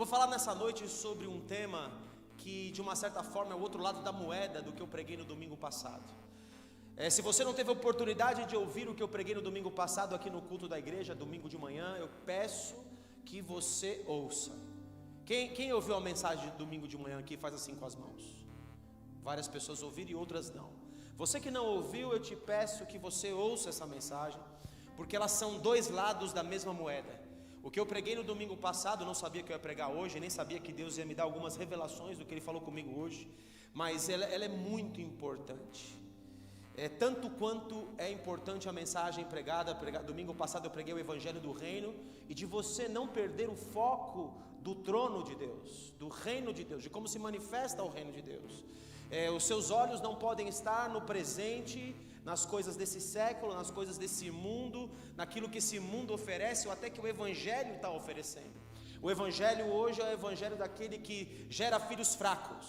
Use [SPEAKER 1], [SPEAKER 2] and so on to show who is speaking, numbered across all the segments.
[SPEAKER 1] vou falar nessa noite sobre um tema que de uma certa forma é o outro lado da moeda do que eu preguei no domingo passado. Se você não teve a oportunidade de ouvir o que eu preguei no domingo passado aqui no culto da igreja, domingo de manhã, eu peço que você ouça. Quem ouviu a mensagem de domingo de manhã aqui, faz assim com as mãos. Várias pessoas ouviram e outras não. Você que não ouviu, eu te peço que você ouça essa mensagem, porque elas são dois lados da mesma moeda. O que eu preguei no domingo passado, eu não sabia que eu ia pregar hoje, nem sabia que Deus ia me dar algumas revelações do que Ele falou comigo hoje, mas ela é muito importante. Tanto quanto é importante a mensagem pregada. Domingo passado eu preguei o Evangelho do Reino, e de você não perder o foco do trono de Deus, do reino de Deus, de como se manifesta o reino de Deus. Os seus olhos não podem estar no presente, nas coisas desse século, nas coisas desse mundo, naquilo que esse mundo oferece, ou até que o Evangelho está oferecendo. O Evangelho hoje é o Evangelho daquele que gera filhos fracos.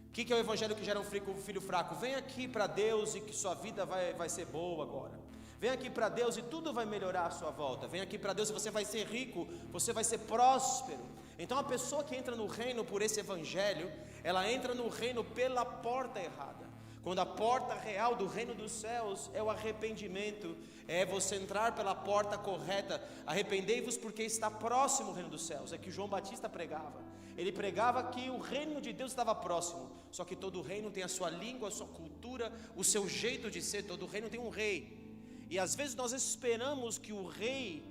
[SPEAKER 1] O que é o Evangelho que gera um filho fraco? Vem aqui para Deus e que sua vida vai ser boa agora. Vem aqui para Deus e tudo vai melhorar à sua volta. Vem aqui para Deus e você vai ser rico, você vai ser próspero. Então a pessoa que entra no reino por esse Evangelho, ela entra no reino pela porta errada. Quando a porta real do reino dos céus é o arrependimento, é você entrar pela porta correta. Arrependei-vos porque está próximo o reino dos céus. É que João Batista pregava. Ele pregava que o reino de Deus estava próximo. Só que todo reino tem a sua língua, a sua cultura, o seu jeito de ser. Todo reino tem um rei. E às vezes nós esperamos que o rei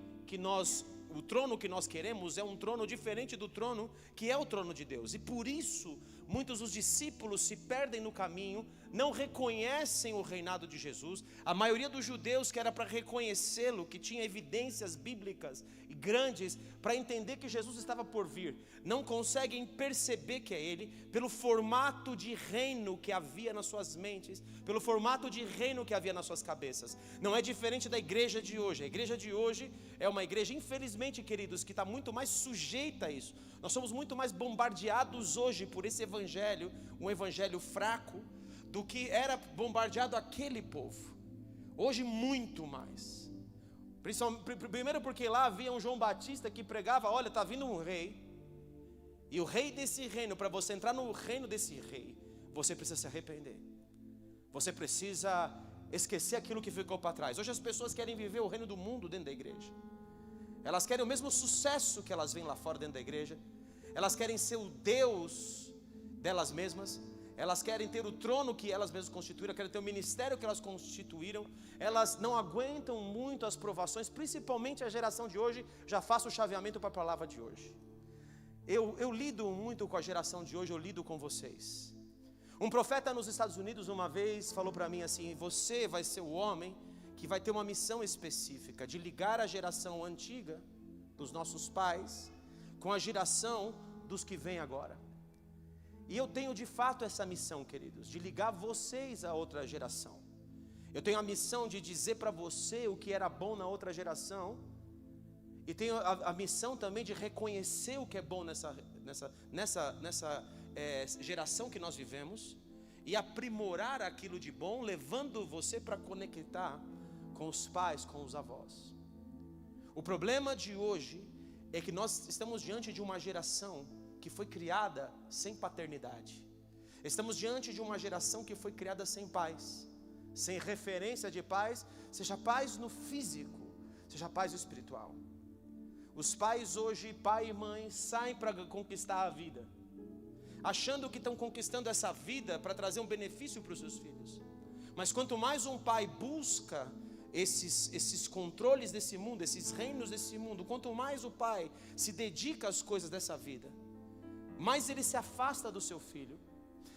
[SPEAKER 1] o trono que nós queremos é um trono diferente do trono que é o trono de Deus. E por isso muitos dos discípulos se perdem no caminho, não reconhecem o reinado de Jesus. A maioria dos judeus que era para reconhecê-lo, que tinha evidências bíblicas e grandes para entender que Jesus estava por vir, não conseguem perceber que é Ele, pelo formato de reino que havia nas suas mentes, pelo formato de reino que havia nas suas cabeças. Não é diferente da igreja de hoje. A igreja de hoje é uma igreja, infelizmente, queridos, que está muito mais sujeita a isso. Nós somos muito mais bombardeados hoje por esse evangelho, um evangelho fraco, do que era bombardeado aquele povo. Hoje muito mais. Primeiro porque lá havia um João Batista que pregava: olha, está vindo um rei, e o rei desse reino, para você entrar no reino desse rei, você precisa se arrepender. Você precisa esquecer aquilo que ficou para trás. Hoje as pessoas querem viver o reino do mundo dentro da igreja. Elas querem o mesmo sucesso que elas veem lá fora dentro da igreja. Elas querem ser o Deus delas mesmas. Elas querem ter o trono que elas mesmas constituíram, querem ter o ministério que elas constituíram. Elas não aguentam muito as provações, principalmente a geração de hoje. Já faço o chaveamento para a palavra de hoje. Eu lido muito com a geração de hoje, eu lido com vocês. Um profeta nos Estados Unidos uma vez falou para mim assim: você vai ser o homem que vai ter uma missão específica de ligar a geração antiga dos nossos pais com a geração dos que vêm agora. E eu tenho de fato essa missão, queridos, de ligar vocês a outra geração. Eu tenho a missão de dizer para você o que era bom na outra geração, e tenho a missão também de reconhecer o que é bom nessa geração que nós vivemos, e aprimorar aquilo de bom, levando você para conectar com os pais, com os avós. O problema de hoje é que nós estamos diante de uma geração que foi criada sem paternidade. Estamos diante de uma geração que foi criada sem pais, sem referência de pais, seja pais no físico, seja pais no espiritual. Os pais hoje, pai e mãe, saem para conquistar a vida, achando que estão conquistando essa vida para trazer um benefício para os seus filhos. Mas quanto mais um pai busca esses controles desse mundo, esses reinos desse mundo, quanto mais o pai se dedica às coisas dessa vida, mais ele se afasta do seu filho,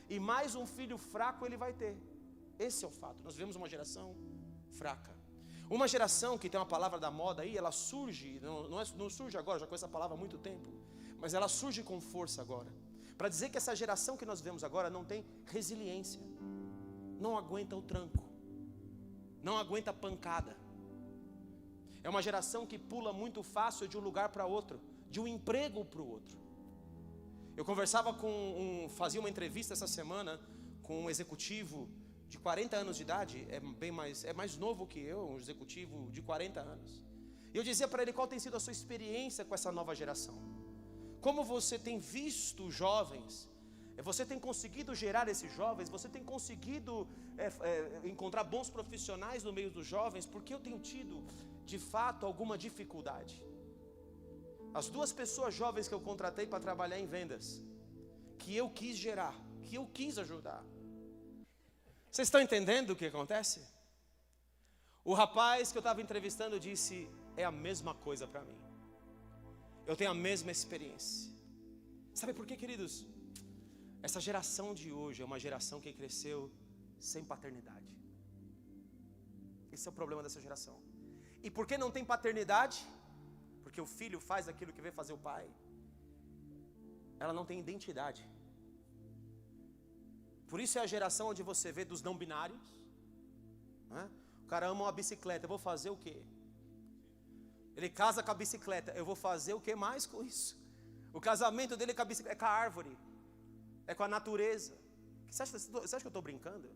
[SPEAKER 1] e mais um filho fraco ele vai ter. Esse é o fato. Nós vivemos uma geração fraca, uma geração que tem uma palavra da moda aí, ela surge, não surge agora, já conheço essa palavra há muito tempo, mas ela surge com força agora, para dizer que essa geração que nós vemos agora não tem resiliência, não aguenta o tranco, não aguenta a pancada. É uma geração que pula muito fácil de um lugar para outro, de um emprego para o outro. Eu conversava fazia uma entrevista essa semana com um executivo de 40 anos de idade, é mais novo que eu, um executivo de 40 anos. E eu dizia para ele qual tem sido a sua experiência com essa nova geração. como você tem visto jovens, você tem conseguido gerar esses jovens, você tem conseguido encontrar bons profissionais no meio dos jovens, porque eu tenho tido, de fato, alguma dificuldade. As 2 pessoas jovens que eu contratei para trabalhar em vendas, que eu quis gerar, que eu quis ajudar. Vocês estão entendendo o que acontece? O rapaz que eu estava entrevistando disse, é a mesma coisa para mim. Eu tenho a mesma experiência. Sabe por quê, queridos? Essa geração de hoje é uma geração que cresceu sem paternidade. Esse é o problema dessa geração. E por que não tem paternidade? Porque o filho faz aquilo que vê fazer o pai. Ela não tem identidade. Por isso é a geração onde você vê dos não binários, né? O cara ama uma bicicleta, eu vou fazer o quê? Ele casa com a bicicleta, eu vou fazer o que mais com isso? O casamento dele com a bicicleta, é com a árvore, é com a natureza. Você acha que eu estou brincando?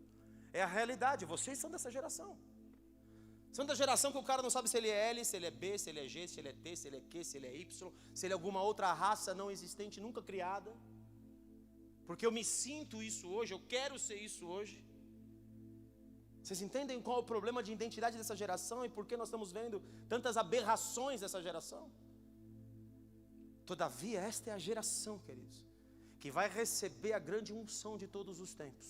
[SPEAKER 1] É a realidade, vocês são dessa geração. São da geração que o cara não sabe se ele é L, se ele é B, se ele é G, se ele é T, se ele é Q, se ele é Y, se ele é alguma outra raça não existente, nunca criada. Porque eu me sinto isso hoje, eu quero ser isso hoje. Vocês entendem qual é o problema de identidade dessa geração e por que nós estamos vendo tantas aberrações dessa geração? Todavia, esta é a geração, queridos, que vai receber a grande unção de todos os tempos.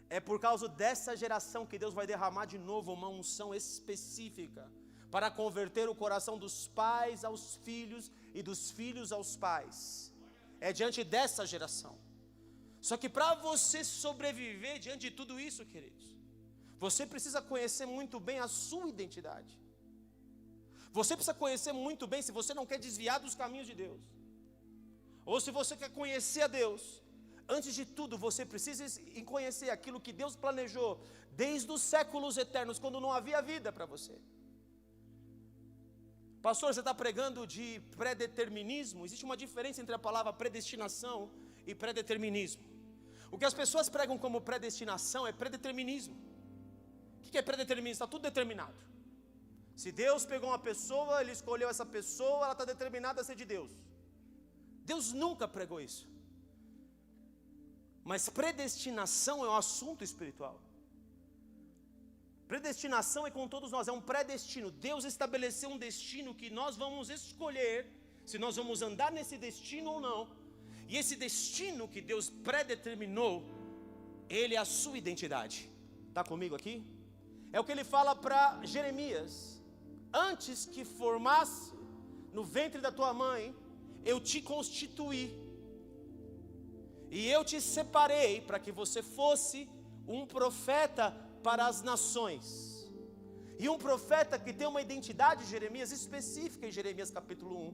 [SPEAKER 1] É por causa dessa geração que Deus vai derramar de novo uma unção específica para converter o coração dos pais aos filhos e dos filhos aos pais. É diante dessa geração. Só que para você sobreviver diante de tudo isso, queridos, você precisa conhecer muito bem a sua identidade. Você precisa conhecer muito bem, se você não quer desviar dos caminhos de Deus, ou se você quer conhecer a Deus. Antes de tudo, você precisa conhecer aquilo que Deus planejou desde os séculos eternos, quando não havia vida para você. Pastor, você está pregando de predeterminismo? Existe uma diferença entre a palavra predestinação e predeterminismo. O que as pessoas pregam como predestinação é predeterminismo. O que é predeterminismo? Está tudo determinado. Se Deus pegou uma pessoa, Ele escolheu essa pessoa, ela está determinada a ser de Deus. Deus nunca pregou isso. Mas predestinação é um assunto espiritual. Predestinação é com todos nós, é um predestino. Deus estabeleceu um destino que nós vamos escolher se nós vamos andar nesse destino ou não. E esse destino que Deus predeterminou, ele é a sua identidade. Está comigo aqui? É o que ele fala para Jeremias: antes que formasse no ventre da tua mãe, eu te constituí. E eu te separei para que você fosse um profeta para as nações. E um profeta que tem uma identidade, Jeremias, específica em Jeremias capítulo 1.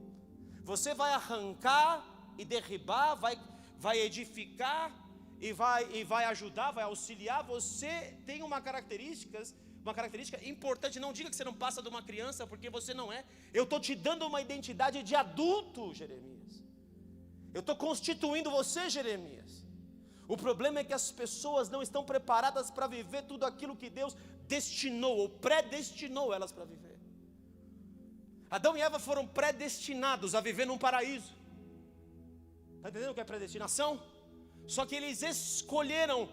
[SPEAKER 1] Você vai arrancar e derribar, vai edificar e vai ajudar, vai auxiliar. Você tem uma característica importante. Não diga que você não passa de uma criança, porque você não é. Eu estou te dando uma identidade de adulto, Jeremias. Eu estou constituindo você, Jeremias. O problema é que as pessoas não estão preparadas para viver tudo aquilo que Deus destinou ou predestinou elas para viver. Adão e Eva foram predestinados a viver num paraíso. Está entendendo o que é predestinação? Só que eles escolheram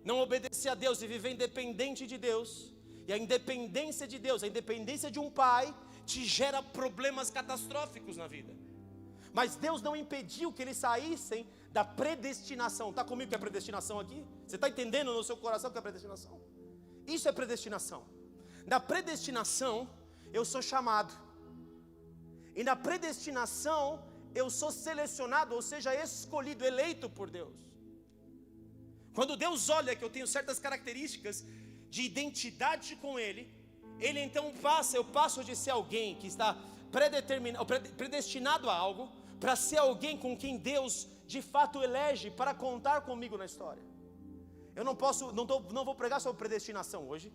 [SPEAKER 1] não obedecer a Deus e viver independente de Deus. E a independência de Deus, a independência de um pai, te gera problemas catastróficos na vida. Mas Deus não impediu que eles saíssem da predestinação. Está comigo que é predestinação aqui? Você está entendendo no seu coração que é predestinação? Isso é predestinação. Na predestinação, eu sou chamado. E na predestinação, eu sou selecionado, ou seja, escolhido, eleito por Deus. Quando Deus olha que eu tenho certas características de identidade com Ele, Ele então eu passo de ser alguém que está predestinado a algo, para ser alguém com quem Deus de fato elege para contar comigo na história. Eu não vou pregar sobre predestinação hoje,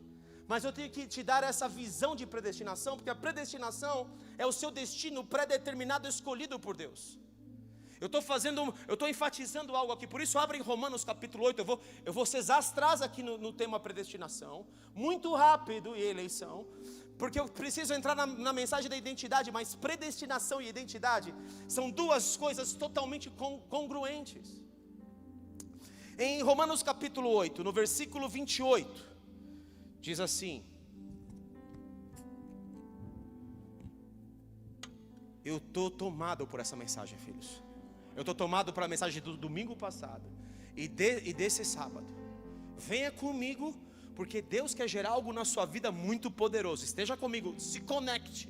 [SPEAKER 1] mas eu tenho que te dar essa visão de predestinação, porque a predestinação é o seu destino predeterminado, escolhido por Deus. Eu estou enfatizando algo aqui, por isso abre em Romanos capítulo 8, eu vou cesar as aqui no tema predestinação, muito rápido e eleição, porque eu preciso entrar na mensagem da identidade, mas predestinação e identidade são duas coisas totalmente congruentes. Em Romanos capítulo 8, no versículo 28, diz assim: eu estou tomado por essa mensagem, filhos. Eu estou tomado pela mensagem do domingo passado e desse sábado. Venha comigo, porque Deus quer gerar algo na sua vida muito poderoso. Esteja comigo, se conecte.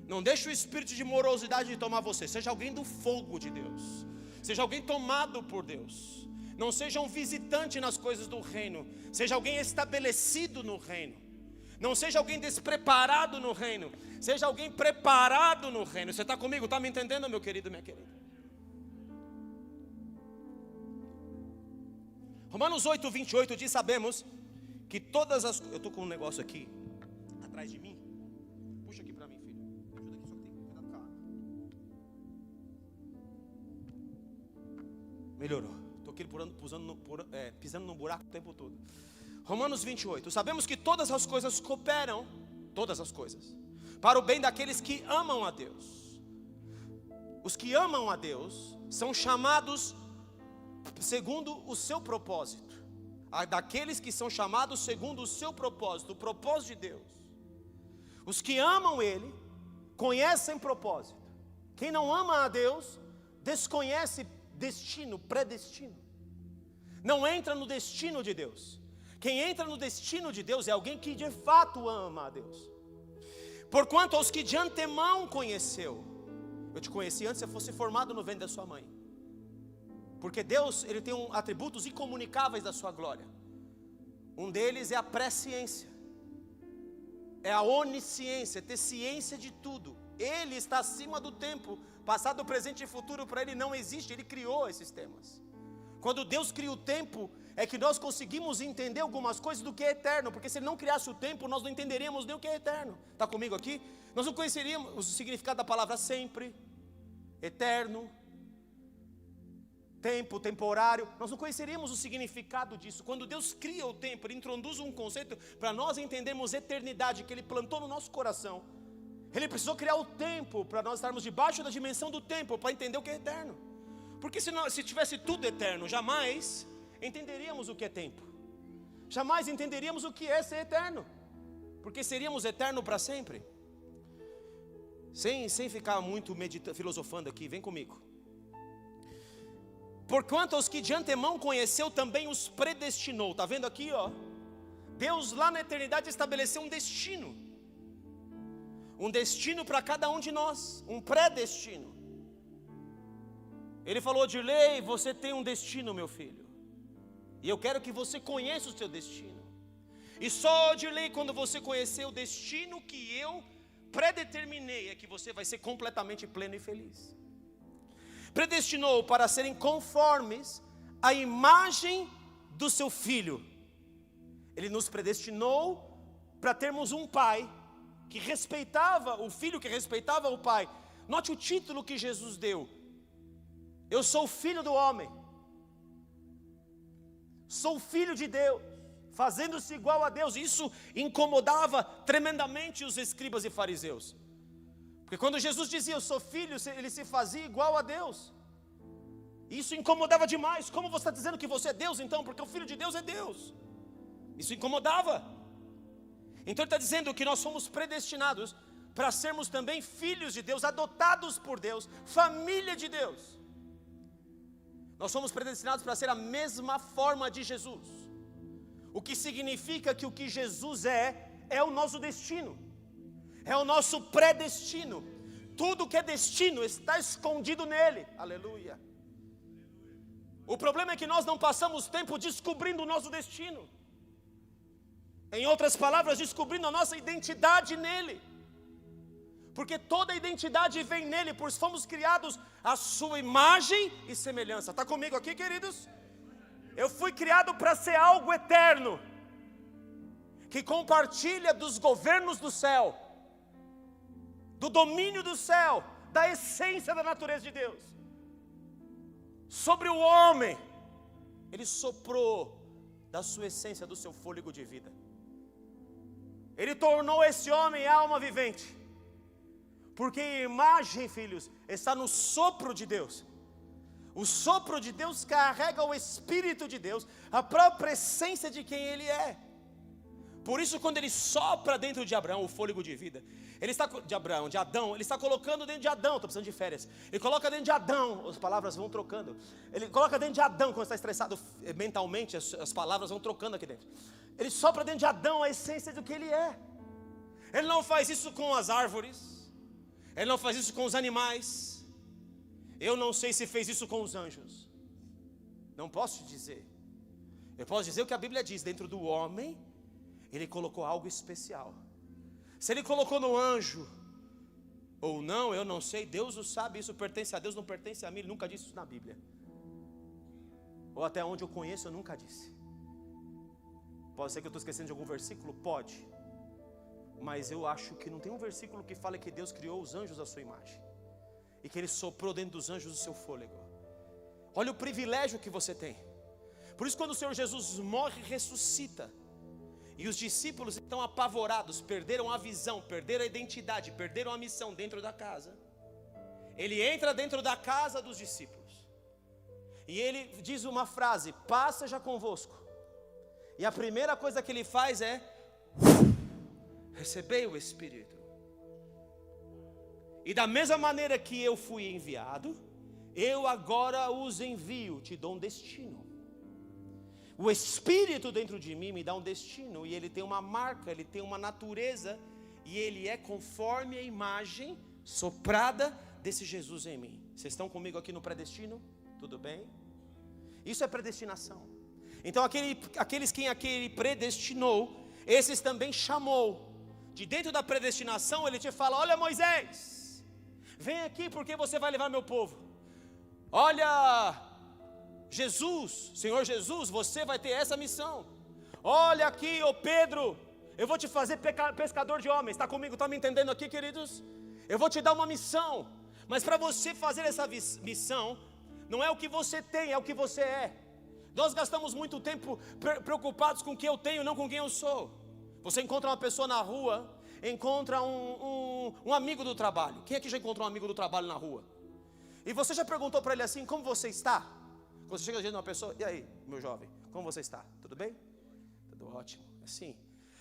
[SPEAKER 1] Não deixe o espírito de morosidade tomar você. Seja alguém do fogo de Deus. Seja alguém tomado por Deus. Não seja um visitante nas coisas do reino. Seja alguém estabelecido no reino. Não seja alguém despreparado no reino. Seja alguém preparado no reino. Você está comigo? Está me entendendo, meu querido, minha querida? Romanos 8, 28 diz: sabemos que todas as... Eu estou com um negócio aqui atrás de mim. Puxa aqui para mim, filho. Me ajuda aqui, só que tem que cuidar com a água. Melhorou. Estou aqui pisando no buraco o tempo todo. Romanos 28. Sabemos que todas as coisas cooperam, todas as coisas, para o bem daqueles que amam a Deus. Os que amam a Deus são chamados segundo o seu propósito. Daqueles que são chamados segundo o seu propósito, o propósito de Deus. Os que amam Ele conhecem propósito. Quem não ama a Deus desconhece destino, predestino. Não entra no destino de Deus. Quem entra no destino de Deus é alguém que de fato ama a Deus. Porquanto aos que de antemão conheceu, eu te conheci antes de você fosse formado no ventre da sua mãe. Porque Deus, Ele tem atributos incomunicáveis da sua glória. Um deles é a presciência, é a onisciência, ter ciência de tudo. Ele está acima do tempo, passado, presente e futuro para Ele não existe. Ele criou esses temas. Quando Deus cria o tempo, é que nós conseguimos entender algumas coisas do que é eterno. Porque se Ele não criasse o tempo, nós não entenderíamos nem o que é eterno. Está comigo aqui? Nós não conheceríamos o significado da palavra sempre, eterno, tempo, temporário. Nós não conheceríamos o significado disso. Quando Deus cria o tempo, Ele introduz um conceito para nós entendermos eternidade, que Ele plantou no nosso coração. Ele precisou criar o tempo para nós estarmos debaixo da dimensão do tempo, para entender o que é eterno. Porque se tivesse tudo eterno, jamais entenderíamos o que é tempo. Jamais entenderíamos o que é ser eterno. Porque seríamos eterno para sempre. Sem ficar muito filosofando aqui, vem comigo. Porquanto aos que de antemão conheceu, também os predestinou. Está vendo aqui, ó? Deus lá na eternidade estabeleceu um destino. Um destino para cada um de nós. Um predestino. Ele falou: Dirley, você tem um destino, meu filho. E eu quero que você conheça o seu destino. E só, Dirley, quando você conhecer o destino que eu predeterminei, é que você vai ser completamente pleno e feliz. Predestinou para serem conformes à imagem do seu filho. Ele nos predestinou para termos um pai que respeitava o filho, que respeitava o pai. Note o título que Jesus deu: eu sou o filho do homem, sou filho de Deus, fazendo-se igual a Deus. Isso incomodava tremendamente os escribas e fariseus. Porque quando Jesus dizia eu sou filho, ele se fazia igual a Deus. Isso incomodava demais. Como você está dizendo que você é Deus então? Porque o filho de Deus é Deus. Isso incomodava. Então ele está dizendo que nós somos predestinados para sermos também filhos de Deus, adotados por Deus, família de Deus. Nós somos predestinados para ser a mesma forma de Jesus. O que significa que o que Jesus é o nosso destino. É o nosso predestino. Tudo que é destino está escondido nele. Aleluia. O problema é que nós não passamos tempo descobrindo o nosso destino. Em outras palavras, descobrindo a nossa identidade nele. Porque toda identidade vem nele, pois fomos criados à sua imagem e semelhança. Está comigo aqui, queridos? Eu fui criado para ser algo eterno, que compartilha dos governos do céu, do domínio do céu, da essência da natureza de Deus. Sobre o homem, Ele soprou da sua essência, do seu fôlego de vida. Ele tornou esse homem alma vivente. Porque a imagem, filhos, está no sopro de Deus. O sopro de Deus carrega o Espírito de Deus, a própria essência de quem Ele é. Por isso, quando Ele sopra dentro de Abraão o fôlego de vida, Ele está de Adão, Ele está colocando dentro de Adão. Estou precisando de férias. Ele coloca dentro de Adão, as palavras vão trocando. Ele coloca dentro de Adão, quando está estressado mentalmente, as palavras vão trocando aqui dentro. Ele sopra dentro de Adão a essência do que ele é. Ele não faz isso com as árvores, Ele não faz isso com os animais. Eu não sei se fez isso com os anjos. Não posso te dizer. Eu posso dizer o que a Bíblia diz: dentro do homem Ele colocou algo especial. Se Ele colocou no anjo ou não, eu não sei. Deus o sabe. Isso pertence a Deus, não pertence a mim. Ele nunca disse isso na Bíblia. Ou até onde eu conheço, eu nunca disse. Pode ser que eu estou esquecendo de algum versículo? Pode. Mas eu acho que não tem um versículo que fale que Deus criou os anjos à sua imagem e que Ele soprou dentro dos anjos o seu fôlego. Olha o privilégio que você tem. Por isso, quando o Senhor Jesus morre e ressuscita, e os discípulos estão apavorados, perderam a visão, perderam a identidade, perderam a missão dentro da casa, Ele entra dentro da casa dos discípulos e Ele diz uma frase: paz seja convosco. E a primeira coisa que Ele faz é: recebei o Espírito. E da mesma maneira que eu fui enviado, eu agora os envio, te dou um destino. O Espírito dentro de mim me dá um destino, e ele tem uma marca, ele tem uma natureza, e ele é conforme a imagem soprada desse Jesus em mim. Vocês estão comigo aqui no predestino? Tudo bem? Isso é predestinação. Então aqueles quem aquele predestinou, esses também chamou. De dentro da predestinação Ele te fala: olha, Moisés, vem aqui porque você vai levar meu povo. Olha, Jesus, Senhor Jesus, você vai ter essa missão. Olha aqui, ô Pedro, eu vou te fazer pescador de homens. Está comigo, está me entendendo aqui, queridos? Eu vou te dar uma missão. Mas para você fazer essa missão, não é o que você tem, é o que você é. Nós gastamos muito tempo preocupados com o que eu tenho, não com quem eu sou. Você encontra uma pessoa na rua, encontra um amigo do trabalho. Quem aqui já encontrou um amigo do trabalho na rua? E você já perguntou para ele assim: como você está? Quando você chega diante de uma pessoa: e aí, meu jovem, como você está? Tudo bem? Tudo ótimo, assim.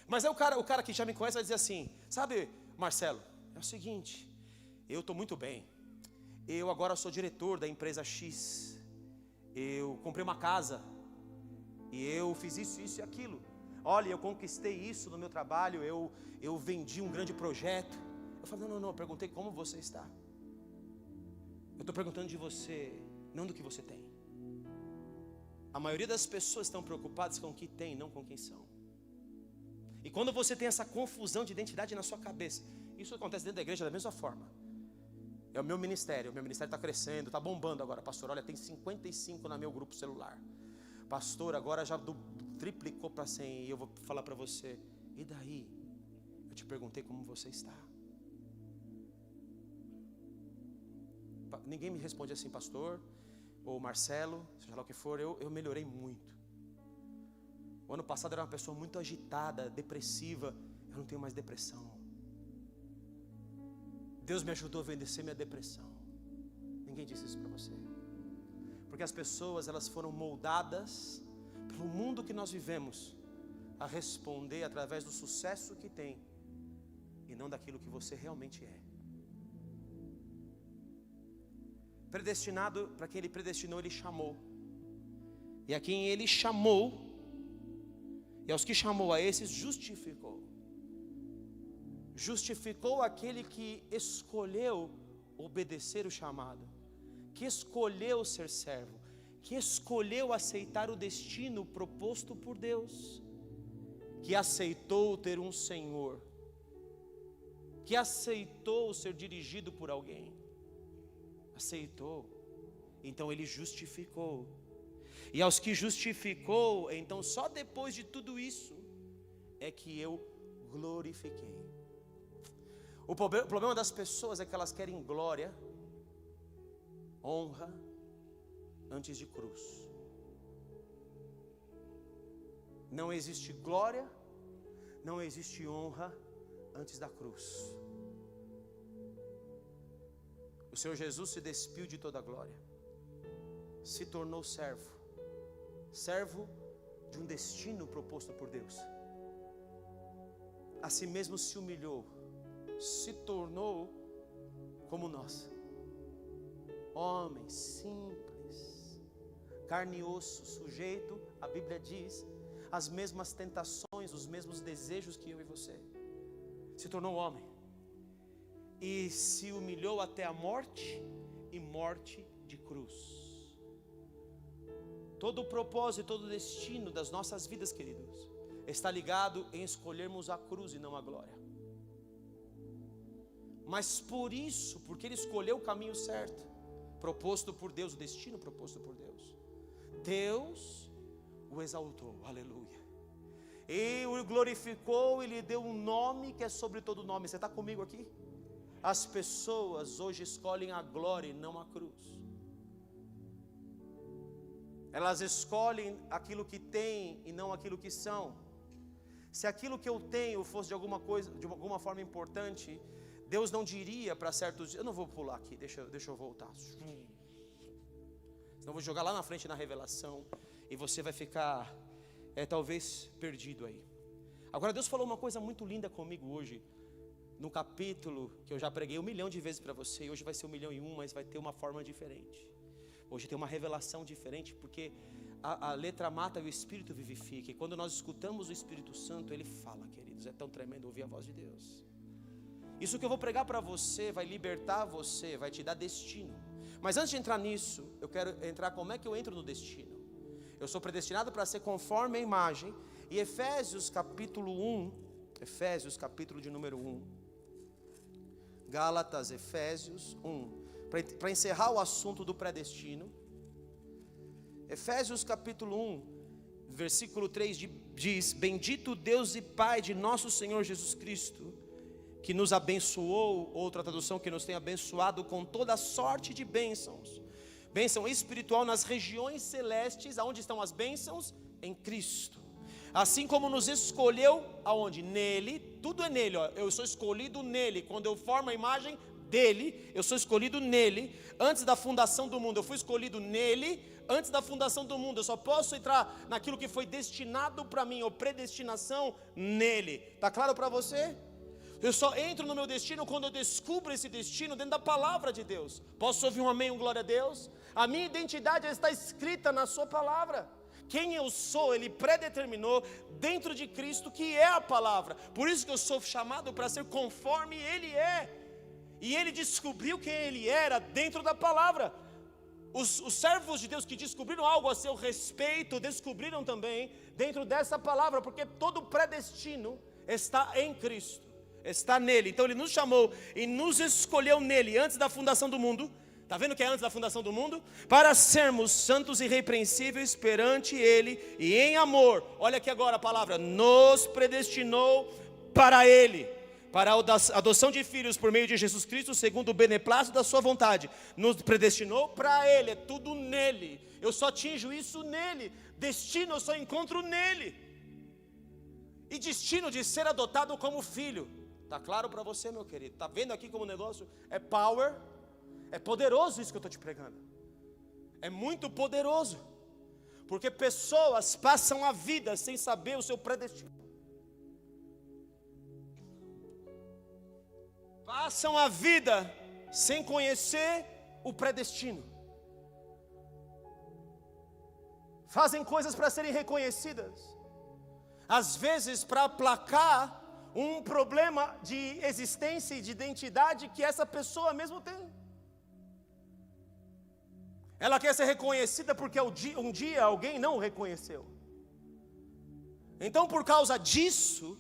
[SPEAKER 1] Mas é o cara que já me conhece vai dizer assim: sabe, Marcelo, é o seguinte, eu estou muito bem. Eu agora sou diretor da empresa X. Eu comprei uma casa e eu fiz isso, isso e aquilo. Olha, eu conquistei isso no meu trabalho, eu vendi um grande projeto. Eu falei: não, eu perguntei como você está. Eu estou perguntando de você, não do que você tem. A maioria das pessoas estão preocupadas com o que tem, não com quem são. E quando você tem essa confusão de identidade na sua cabeça, isso acontece dentro da igreja da mesma forma. É o meu ministério está crescendo, está bombando agora. Pastor, olha, tem 55 no meu grupo celular. Pastor, agora já triplicou para 100. E eu vou falar para você: e daí? Eu te perguntei como você está. Ninguém me responde assim: pastor, ou Marcelo, seja lá o que for. Eu melhorei muito. O ano passado eu era uma pessoa muito agitada, depressiva. Eu não tenho mais depressão. Deus me ajudou a vencer minha depressão. Ninguém disse isso para você. Porque as pessoas, elas foram moldadas pelo mundo que nós vivemos a responder através do sucesso que tem e não daquilo que você realmente é. Predestinado, para quem Ele predestinou, Ele chamou. E a quem Ele chamou, e aos que chamou, a esses justificou. Justificou aquele que escolheu obedecer o chamado, que escolheu ser servo, que escolheu aceitar o destino proposto por Deus, que aceitou ter um Senhor, que aceitou ser dirigido por alguém, aceitou, então Ele justificou. E aos que justificou, então só depois de tudo isso é que eu glorifiquei. O problema das pessoas é que elas querem glória, honra, antes de cruz. Não existe glória, não existe honra antes da cruz. O Senhor Jesus se despiu de toda a glória, se tornou servo, servo de um destino proposto por Deus. A si mesmo se humilhou, se tornou como nós, homem simples, carne e osso, sujeito, a Bíblia diz, as mesmas tentações, os mesmos desejos que eu e você. Se tornou homem e se humilhou até a morte, e morte de cruz. Todo o propósito e todo o destino das nossas vidas, queridos, está ligado em escolhermos a cruz e não a glória. Mas por isso, porque ele escolheu o caminho certo, proposto por Deus, o destino proposto por Deus, Deus o exaltou, aleluia, e o glorificou e lhe deu um nome que é sobre todo nome. Você está comigo aqui? As pessoas hoje escolhem a glória e não a cruz. Elas escolhem aquilo que têm e não aquilo que são. Se aquilo que eu tenho fosse de alguma forma importante, Deus não diria para certos... Eu não vou pular aqui, deixa eu voltar. Senão eu vou jogar lá na frente na revelação, e você vai ficar, talvez, perdido aí. Agora Deus falou uma coisa muito linda comigo hoje, no capítulo que eu já preguei 1 milhão de vezes para você, e hoje vai ser 1.000.001, mas vai ter uma forma diferente. Hoje tem uma revelação diferente, porque a letra mata e o Espírito vivifica. E quando nós escutamos o Espírito Santo, ele fala, queridos, é tão tremendo ouvir a voz de Deus. Isso que eu vou pregar para você vai libertar você, vai te dar destino. Mas antes de entrar nisso, eu quero entrar como é que eu entro no destino. Eu sou predestinado para ser conforme a imagem. E Efésios capítulo 1, Efésios capítulo de número 1, Gálatas, Efésios 1, para encerrar o assunto do predestino. Efésios capítulo 1, versículo 3 diz: bendito Deus e Pai de nosso Senhor Jesus Cristo, que nos abençoou, outra tradução, que nos tem abençoado com toda sorte de bênçãos, bênção espiritual nas regiões celestes. Aonde estão as bênçãos? Em Cristo. Assim como nos escolheu, aonde? Nele, tudo é nele, ó. Eu sou escolhido nele, quando eu formo a imagem dele, eu sou escolhido nele, antes da fundação do mundo, eu fui escolhido nele, antes da fundação do mundo. Eu só posso entrar naquilo que foi destinado para mim, ou predestinação, nele. Está claro para você? Eu só entro no meu destino quando eu descubro esse destino dentro da palavra de Deus. Posso ouvir um amém, um glória a Deus? A minha identidade está escrita na sua palavra. Quem eu sou, ele predeterminou dentro de Cristo, que é a palavra. Por isso que eu sou chamado para ser conforme ele é. E ele descobriu quem ele era dentro da palavra. Os servos de Deus que descobriram algo a seu respeito, descobriram também dentro dessa palavra, porque todo predestino está em Cristo, está nele. Então ele nos chamou e nos escolheu nele antes da fundação do mundo. Está vendo que é antes da fundação do mundo? Para sermos santos e irrepreensíveis perante ele, e em amor, olha aqui agora a palavra, nos predestinou para ele, para a adoção de filhos por meio de Jesus Cristo, segundo o beneplácito da sua vontade. Nos predestinou para ele, é tudo nele. Eu só atinjo isso nele. Destino eu só encontro nele. E destino de ser adotado como filho. Está claro para você, meu querido? Está vendo aqui como o negócio é power? É poderoso isso que eu estou te pregando. É muito poderoso. Porque pessoas passam a vida sem saber o seu predestino. Passam a vida sem conhecer o predestino. Fazem coisas para serem reconhecidas. Às vezes para aplacar um problema de existência e de identidade que essa pessoa mesmo tem. Ela quer ser reconhecida porque um dia alguém não o reconheceu. Então por causa disso,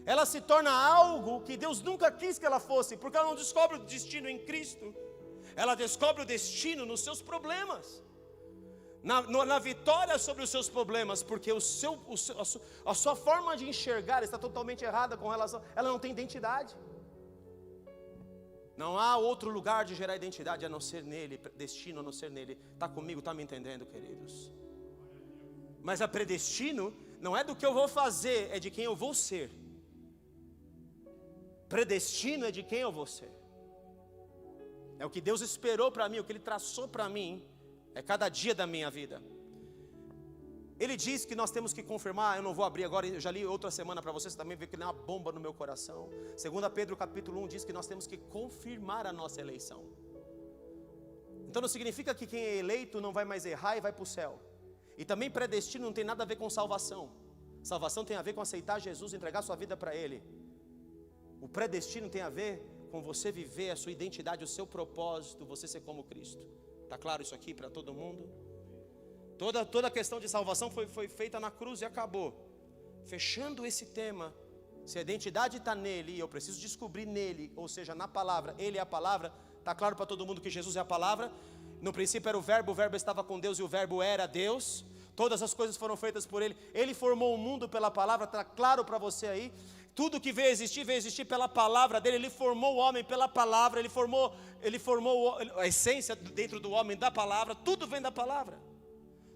[SPEAKER 1] ela se torna algo que Deus nunca quis que ela fosse, porque ela não descobre o destino em Cristo. Ela descobre o destino nos seus problemas, na vitória sobre os seus problemas, porque a sua forma de enxergar está totalmente errada com relação, ela não tem identidade. Não há outro lugar de gerar identidade a não ser nele, destino a não ser nele. Está comigo, está me entendendo, queridos? Mas a predestino não é do que eu vou fazer, é de quem eu vou ser. predestino é de quem eu vou ser. É o que Deus esperou para mim, o que Ele traçou para mim, é cada dia da minha vida. Ele diz que nós temos que confirmar, eu não vou abrir agora, eu já li outra semana para vocês também, ver que ele é uma bomba no meu coração. 2 Pedro capítulo 1 diz que nós temos que confirmar a nossa eleição. Então não significa que quem é eleito não vai mais errar e vai para o céu. E também predestino não tem nada a ver com salvação. Salvação tem a ver com aceitar Jesus, entregar sua vida para Ele. O predestino tem a ver com você viver a sua identidade, o seu propósito, você ser como Cristo. Está claro isso aqui para todo mundo? Toda a questão de salvação foi feita na cruz e acabou. Fechando esse tema, se a identidade está nele, e eu preciso descobrir nele, ou seja, na palavra, Ele é a palavra. Está claro para todo mundo que Jesus é a palavra. No princípio era o verbo estava com Deus e o verbo era Deus. Todas as coisas foram feitas por Ele. Ele formou o mundo pela palavra, está claro para você aí. Tudo que veio existir pela palavra dele. Ele formou o homem pela palavra. Ele formou a essência dentro do homem da palavra. Tudo vem da palavra.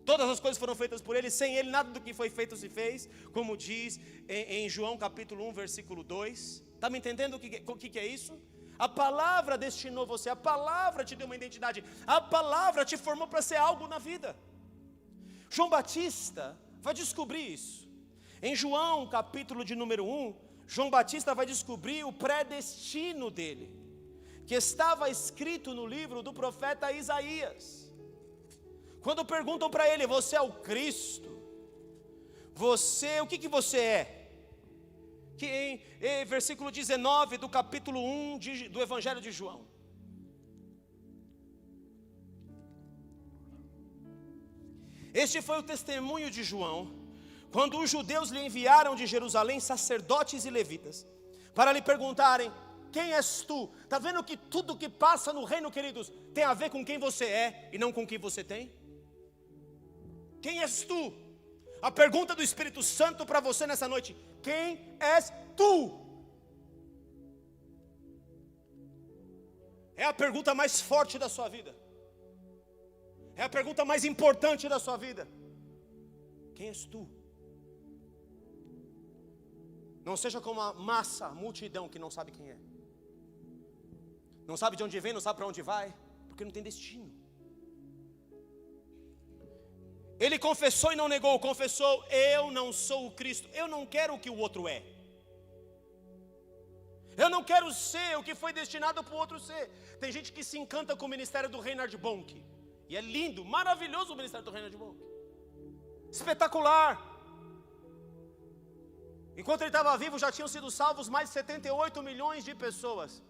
[SPEAKER 1] Todas as coisas foram feitas por Ele. Sem Ele nada do que foi feito se fez. Como diz em João capítulo 1 versículo 2. Está me entendendo o que é isso? A palavra destinou você. A palavra te deu uma identidade. A palavra te formou para ser algo na vida. João Batista vai descobrir isso. Em João capítulo de número 1, João Batista vai descobrir o predestino dele, que estava escrito no livro do profeta Isaías. Quando perguntam para ele: você é o Cristo? O que você é? Que em versículo 19 do capítulo 1 do Evangelho de João. Este foi o testemunho de João, quando os judeus lhe enviaram de Jerusalém sacerdotes e levitas, para lhe perguntarem: quem és tu? Está vendo que tudo que passa no reino, queridos, tem a ver com quem você é e não com o que você tem? Quem és tu? A pergunta do Espírito Santo para você nessa noite: quem és tu? É a pergunta mais forte da sua vida. É a pergunta mais importante da sua vida. Quem és tu? Não seja como a massa, a multidão que não sabe quem é. Não sabe de onde vem, não sabe para onde vai, porque não tem destino. Ele confessou e não negou. Confessou: eu não sou o Cristo. Eu não quero o que o outro é. Eu não quero ser o que foi destinado para o outro ser. Tem gente que se encanta com o ministério do Reinhard Bonk. E é lindo, maravilhoso o ministério do Reinhard Bonk. Espetacular. Enquanto ele estava vivo, já tinham sido salvos mais de 78 milhões de pessoas.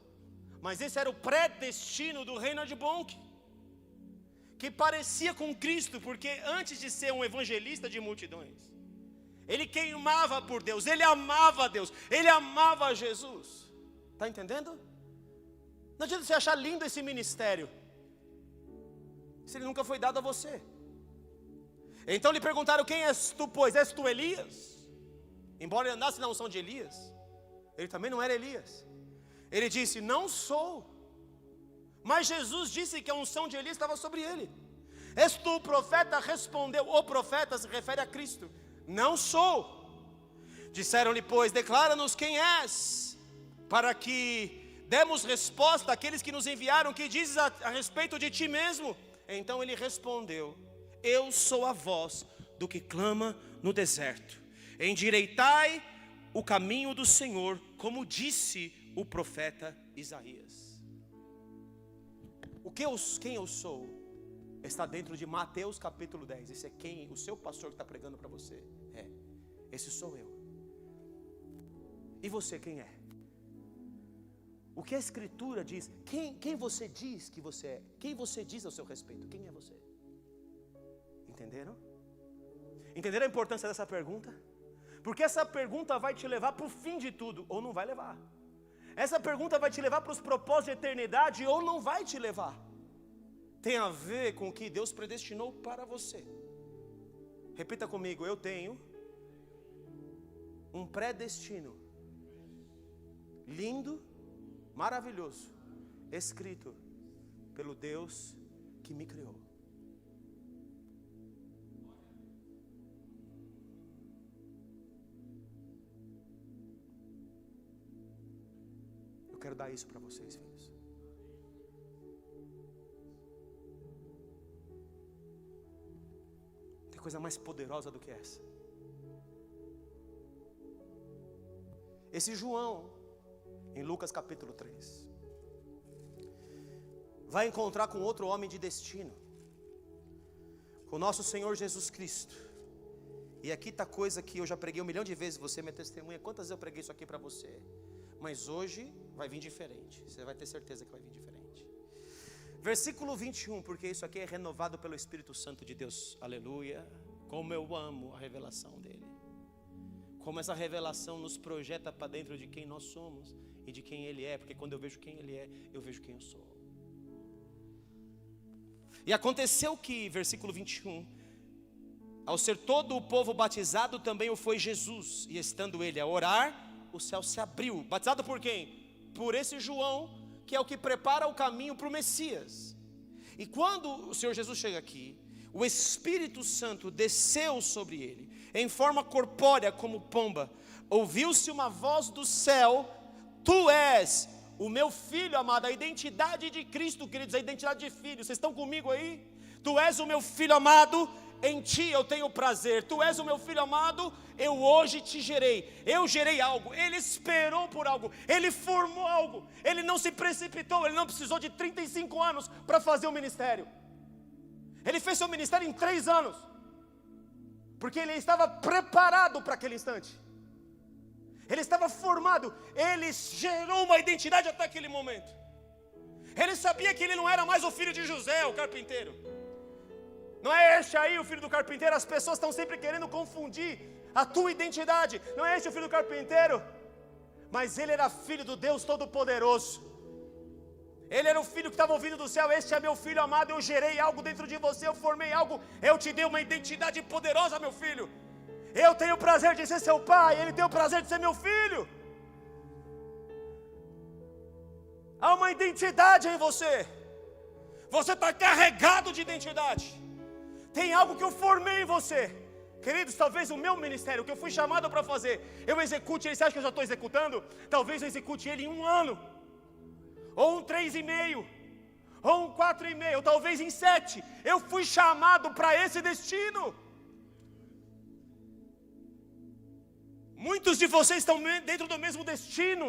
[SPEAKER 1] Mas esse era o predestino do Reinhard Bonk, que parecia com Cristo, porque antes de ser um evangelista de multidões, ele queimava por Deus, ele amava Deus, ele amava Jesus. Está entendendo? Não adianta você achar lindo esse ministério, se ele nunca foi dado a você. Então lhe perguntaram: quem és tu, pois? És tu Elias? Embora ele andasse na unção de Elias, ele também não era Elias. Ele disse: não sou. Mas Jesus disse que a unção de Elias estava sobre ele. És tu o profeta? Respondeu. O profeta se refere a Cristo. Não sou. Disseram-lhe, pois: declara-nos quem és, para que demos resposta àqueles que nos enviaram. Que dizes a respeito de ti mesmo? Então ele respondeu: eu sou a voz do que clama no deserto. Endireitai o caminho do Senhor, como disse o profeta Isaías. Quem eu sou está dentro de Mateus capítulo 10. Esse é quem o seu pastor que está pregando para você. Esse sou eu. E você quem é? O que a Escritura diz? Quem você diz que você é? Quem você diz ao seu respeito? Quem é você? Entenderam? Entenderam a importância dessa pergunta? Porque essa pergunta vai te levar para o fim de tudo, ou não vai levar. Essa pergunta vai te levar para os propósitos de eternidade, ou não vai te levar. Tem a ver com o que Deus predestinou para você. Repita comigo: eu tenho um predestino lindo, maravilhoso, escrito pelo Deus que me criou. quero dar isso para vocês, filhos. Tem coisa mais poderosa do que essa. Esse João, em Lucas capítulo 3, vai encontrar com outro homem de destino, com nosso Senhor Jesus Cristo. E aqui está coisa que eu já preguei 1 milhão de vezes, você é minha testemunha, quantas vezes eu preguei isso aqui para você. Mas hoje vai vir diferente, você vai ter certeza que vai vir diferente. Versículo 21, porque isso aqui é renovado pelo Espírito Santo de Deus, aleluia. Como eu amo a revelação dele, como essa revelação nos projeta para dentro de quem nós somos e de quem ele é, porque quando eu vejo quem ele é, eu vejo quem eu sou. E aconteceu que, versículo 21, ao ser todo o povo batizado, também o foi Jesus, e estando ele a orar, o céu se abriu. Batizado por quem? Por esse João, que é o que prepara o caminho para o Messias. E quando o Senhor Jesus chega aqui, o Espírito Santo desceu sobre ele, em forma corpórea como pomba. Ouviu-se uma voz do céu: tu és o meu filho amado. A identidade de Cristo, queridos, a identidade de filho. Vocês estão comigo aí? Tu és o meu filho amado, em ti eu tenho prazer. Tu és o meu filho amado, eu hoje te gerei. Eu gerei algo, ele esperou por algo, ele formou algo. Ele não se precipitou, ele não precisou de 35 anos para fazer o ministério. Ele fez seu ministério em 3 anos, porque ele estava preparado para aquele instante. Ele estava formado, ele gerou uma identidade até aquele momento. Ele sabia que ele não era mais o filho de José, o carpinteiro. Não é este aí o filho do carpinteiro. As pessoas estão sempre querendo confundir a tua identidade. Não é este o filho do carpinteiro, mas ele era filho do Deus Todo-Poderoso. Ele era o filho que estava ouvindo do céu: este é meu filho amado, eu gerei algo dentro de você, eu formei algo, eu te dei uma identidade poderosa, meu filho. Eu tenho o prazer de ser seu pai, ele tem o prazer de ser meu filho. Há uma identidade em você. Você está carregado de identidade. Tem algo que eu formei em você. Queridos, talvez o meu ministério, o que eu fui chamado para fazer, eu execute ele. Você acha que eu já estou executando? Talvez eu execute ele em 1 ano, ou um 3,5, ou um 4,5, ou talvez em 7. Eu fui chamado para esse destino. Muitos de vocês estão dentro do mesmo destino.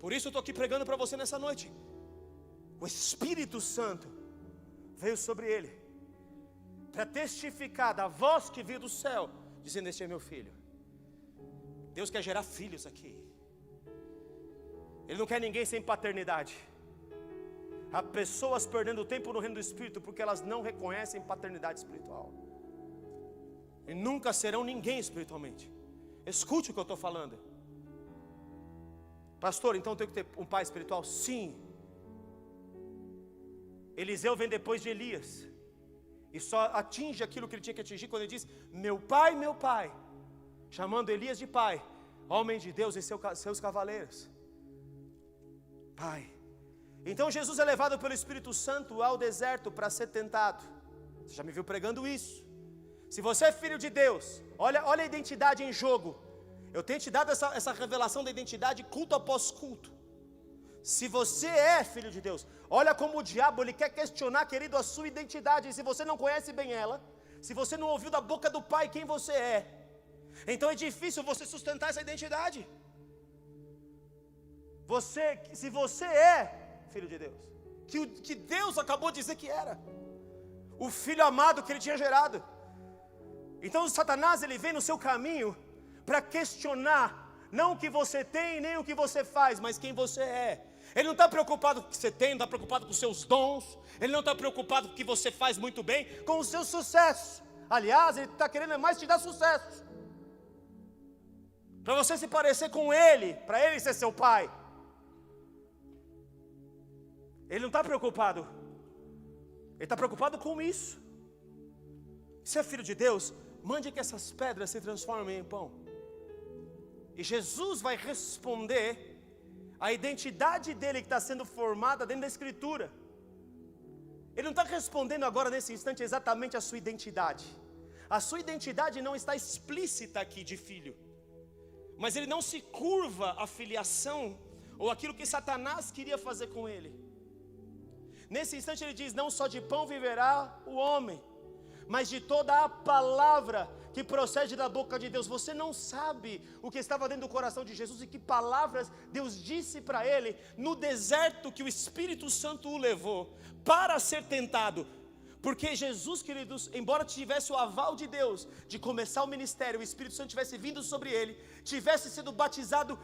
[SPEAKER 1] Por isso eu estou aqui pregando para você nessa noite. O Espírito Santo veio sobre ele, para testificar da voz que veio do céu, dizendo: este é meu filho. Deus quer gerar filhos aqui. Ele não quer ninguém sem paternidade. Há pessoas perdendo tempo no reino do Espírito porque elas não reconhecem paternidade espiritual, e nunca serão ninguém espiritualmente. Escute o que eu estou falando. Pastor, então tem que ter um pai espiritual? Sim. Eliseu vem depois de Elias, e só atinge aquilo que ele tinha que atingir quando ele diz: meu pai, chamando Elias de pai, homem de Deus e seus cavaleiros. Pai. Então Jesus é levado pelo Espírito Santo ao deserto para ser tentado. Você já me viu pregando isso. Se você é filho de Deus, olha a identidade em jogo. Eu tenho te dado essa revelação da identidade culto após culto. Se você é filho de Deus, olha como o diabo ele quer questionar, querido, a sua identidade. E se você não conhece bem ela, se você não ouviu da boca do Pai quem você é, então é difícil você sustentar essa identidade. Se você é filho de Deus, que Deus acabou de dizer que era o filho amado que ele tinha gerado, então Satanás ele vem no seu caminho para questionar, não o que você tem, nem o que você faz, mas quem você é. Ele não está preocupado com o que você tem, não está preocupado com os seus dons, ele não está preocupado com o que você faz muito bem, com o seu sucesso. Aliás, ele está querendo mais te dar sucesso, para você se parecer com ele, para ele ser seu pai. Ele não está preocupado, ele está preocupado com isso. Se é filho de Deus, mande que essas pedras se transformem em pão. E Jesus vai responder a identidade dele que está sendo formada dentro da Escritura. Ele não está respondendo agora nesse instante exatamente a sua identidade. A sua identidade não está explícita aqui de filho, mas ele não se curva à filiação, ou aquilo que Satanás queria fazer com ele. Nesse instante ele diz: não só de pão viverá o homem, mas de toda a palavra que procede da boca de Deus. Você não sabe o que estava dentro do coração de Jesus e que palavras Deus disse para ele no deserto que o Espírito Santo o levou para ser tentado. Porque Jesus, queridos, embora tivesse o aval de Deus de começar o ministério, o Espírito Santo tivesse vindo sobre ele, tivesse sido batizado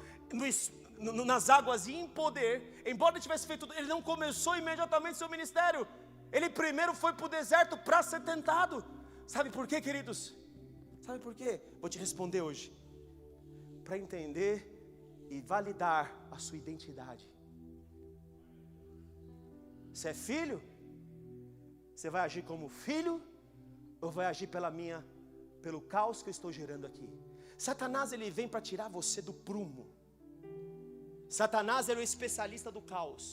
[SPEAKER 1] nas águas e em poder, embora ele tivesse feito tudo, ele não começou imediatamente seu ministério. Ele primeiro foi para o deserto para ser tentado. Sabe por quê, queridos? Sabe por quê? Vou te responder hoje. Para entender e validar a sua identidade. Você é filho? Você vai agir como filho? Ou vai agir pelo caos que eu estou gerando aqui? Satanás, ele vem para tirar você do prumo. Satanás, ele é o especialista do caos.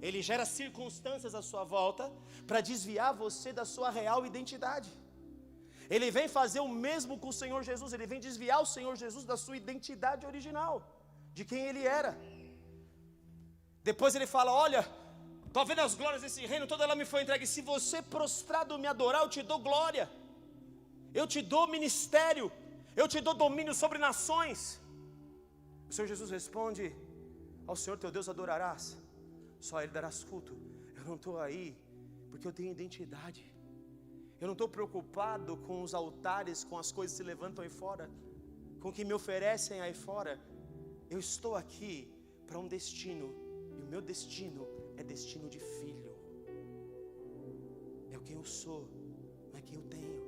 [SPEAKER 1] Ele gera circunstâncias à sua volta para desviar você da sua real identidade. Ele vem fazer o mesmo com o Senhor Jesus. Ele vem desviar o Senhor Jesus da sua identidade original, de quem ele era. Depois ele fala: olha, estou vendo as glórias desse reino, toda ela me foi entregue. Se você prostrado me adorar, eu te dou glória, eu te dou ministério, eu te dou domínio sobre nações. O Senhor Jesus responde: ao Senhor teu Deus adorarás, só a Ele darás culto. Eu não estou aí porque eu tenho identidade. Eu não estou preocupado com os altares, com as coisas que se levantam aí fora, com o que me oferecem aí fora. Eu estou aqui para um destino, e o meu destino é destino de filho. É o que eu sou, não é quem eu tenho.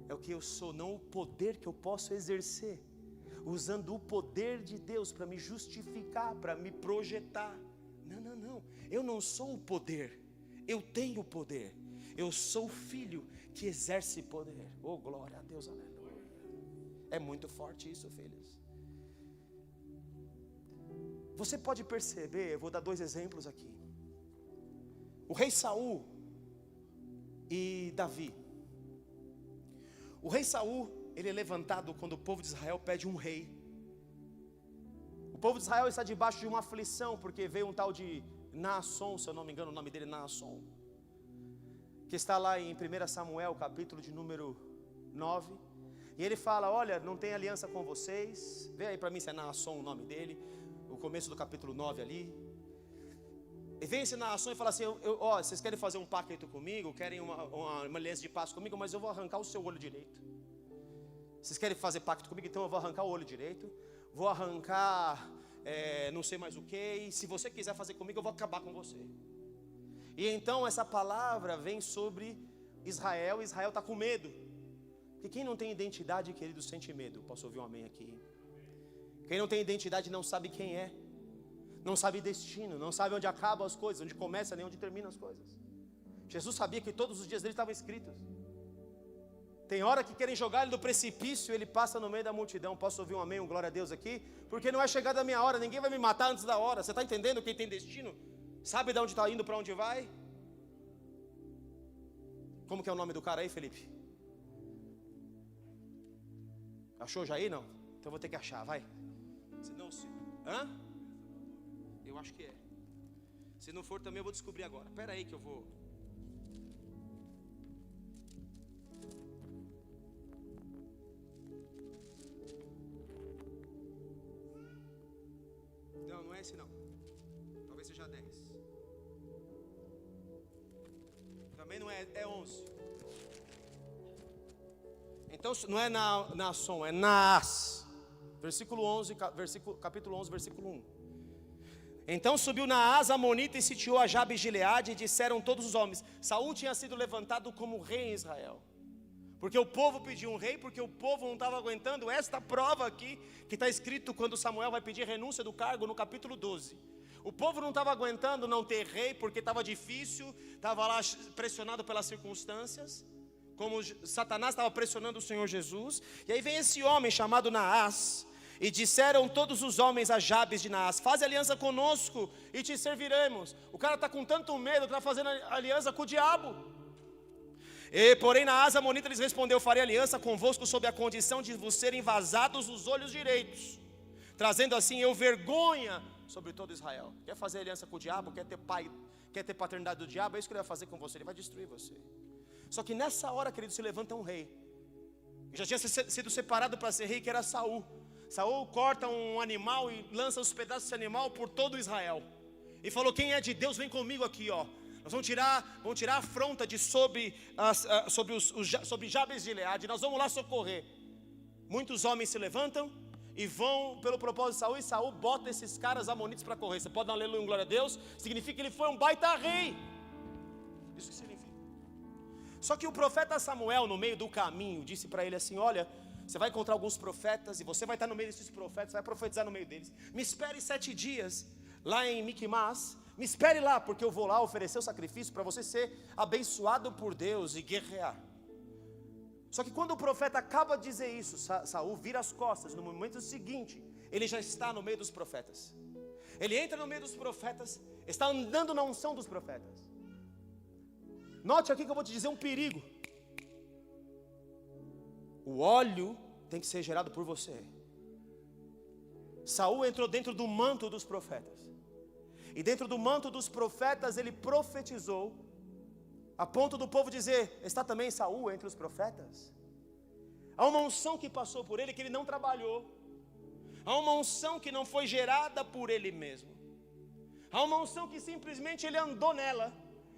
[SPEAKER 1] É o que eu sou, não o poder que eu posso exercer, usando o poder de Deus para me justificar, para me projetar. Não, eu não sou o poder, eu tenho poder. Eu sou o filho que exerce poder. Oh, glória a Deus, aleluia. É muito forte isso, filhos. Você pode perceber, eu vou dar 2 exemplos aqui. O rei Saul e Davi. O rei Saul, ele é levantado quando o povo de Israel pede um rei. O povo de Israel está debaixo de uma aflição, porque veio um tal de Naasson, se eu não me engano o nome dele é Naasson, que está lá em 1 Samuel, capítulo de número 9. E ele fala: olha, não tem aliança com vocês. Vê aí para mim se é Naasson o nome dele, o começo do capítulo 9 ali. E vem esse Naasson e fala assim: vocês querem fazer um pacto comigo, querem uma aliança de paz comigo, mas eu vou arrancar o seu olho direito. Vocês querem fazer pacto comigo, então eu vou arrancar o olho direito, vou arrancar não sei mais o que, e se você quiser fazer comigo, eu vou acabar com você. E então essa palavra vem sobre Israel, e Israel está com medo. Porque quem não tem identidade, querido, sente medo. Posso ouvir um amém aqui? Quem não tem identidade não sabe quem é, não sabe destino, não sabe onde acabam as coisas, onde começa nem onde terminam as coisas. Jesus sabia que todos os dias dele estavam escritos. Tem hora que querem jogar ele do precipício, ele passa no meio da multidão. Posso ouvir um amém, um glória a Deus aqui? Porque não é chegada a minha hora, ninguém vai me matar antes da hora. Você está entendendo? Quem tem destino sabe de onde está indo, para onde vai? Como que é o nome do cara aí, Felipe? Achou já aí, não? Então vou ter que achar, vai. Se não, hã? Eu acho que é. Se não for também eu vou descobrir agora. Espera aí que eu vou. Não é esse não. Talvez seja 10. Também não é, é 11. Então não é Naasson, é Naas. Versículo 11, capítulo 11, versículo 1. Então subiu Naas, amonita, e sitiou a Jabes de Gileade, e disseram todos os homens: Saul tinha sido levantado como rei em Israel. Porque o povo pediu um rei, porque o povo não estava aguentando esta prova aqui, que está escrito quando Samuel vai pedir renúncia do cargo no capítulo 12. O povo não estava aguentando não ter rei, porque estava difícil, estava lá pressionado pelas circunstâncias, como Satanás estava pressionando o Senhor Jesus. E aí vem esse homem chamado Naas, e disseram todos os homens a Jabes de Naas: faz aliança conosco e te serviremos. O cara está com tanto medo, está fazendo aliança com o diabo. Porém na asa amonita lhes respondeu: farei aliança convosco sob a condição de vos serem vazados os olhos direitos, trazendo assim eu vergonha sobre todo Israel. Quer fazer aliança com o diabo? Quer ter pai, quer ter paternidade do diabo? É isso que ele vai fazer com você, ele vai destruir você. Só que nessa hora, querido, se levanta um rei, que já tinha sido separado para ser rei, que era Saul. Saul corta um animal e lança os pedaços desse animal por todo Israel, e falou: quem é de Deus, vem comigo aqui, ó. Nós vamos tirar a afronta de sobre Jabes de Gileade, nós vamos lá socorrer. Muitos homens se levantam e vão pelo propósito de Saul, e Saul bota esses caras amonitas para correr. Você pode dar aleluia, glória a Deus. Significa que ele foi um baita rei. Isso que significa. Só que o profeta Samuel, no meio do caminho, disse para ele assim: olha, você vai encontrar alguns profetas, e você vai estar no meio desses profetas, vai profetizar no meio deles. Me espere 7 dias lá em Miquimás. Me espere lá, porque eu vou lá oferecer o sacrifício para você ser abençoado por Deus e guerrear. Só que quando o profeta acaba de dizer isso, Saul vira as costas. No momento seguinte, ele já está no meio dos profetas. Ele entra no meio dos profetas, está andando na unção dos profetas. Note aqui que eu vou te dizer um perigo. O óleo tem que ser gerado por você. Saul entrou dentro do manto dos profetas, e dentro do manto dos profetas ele profetizou, a ponto do povo dizer: está também Saul entre os profetas? Há uma unção que passou por ele, que ele não trabalhou. Há uma unção que não foi gerada por ele mesmo. Há uma unção que simplesmente ele andou nela.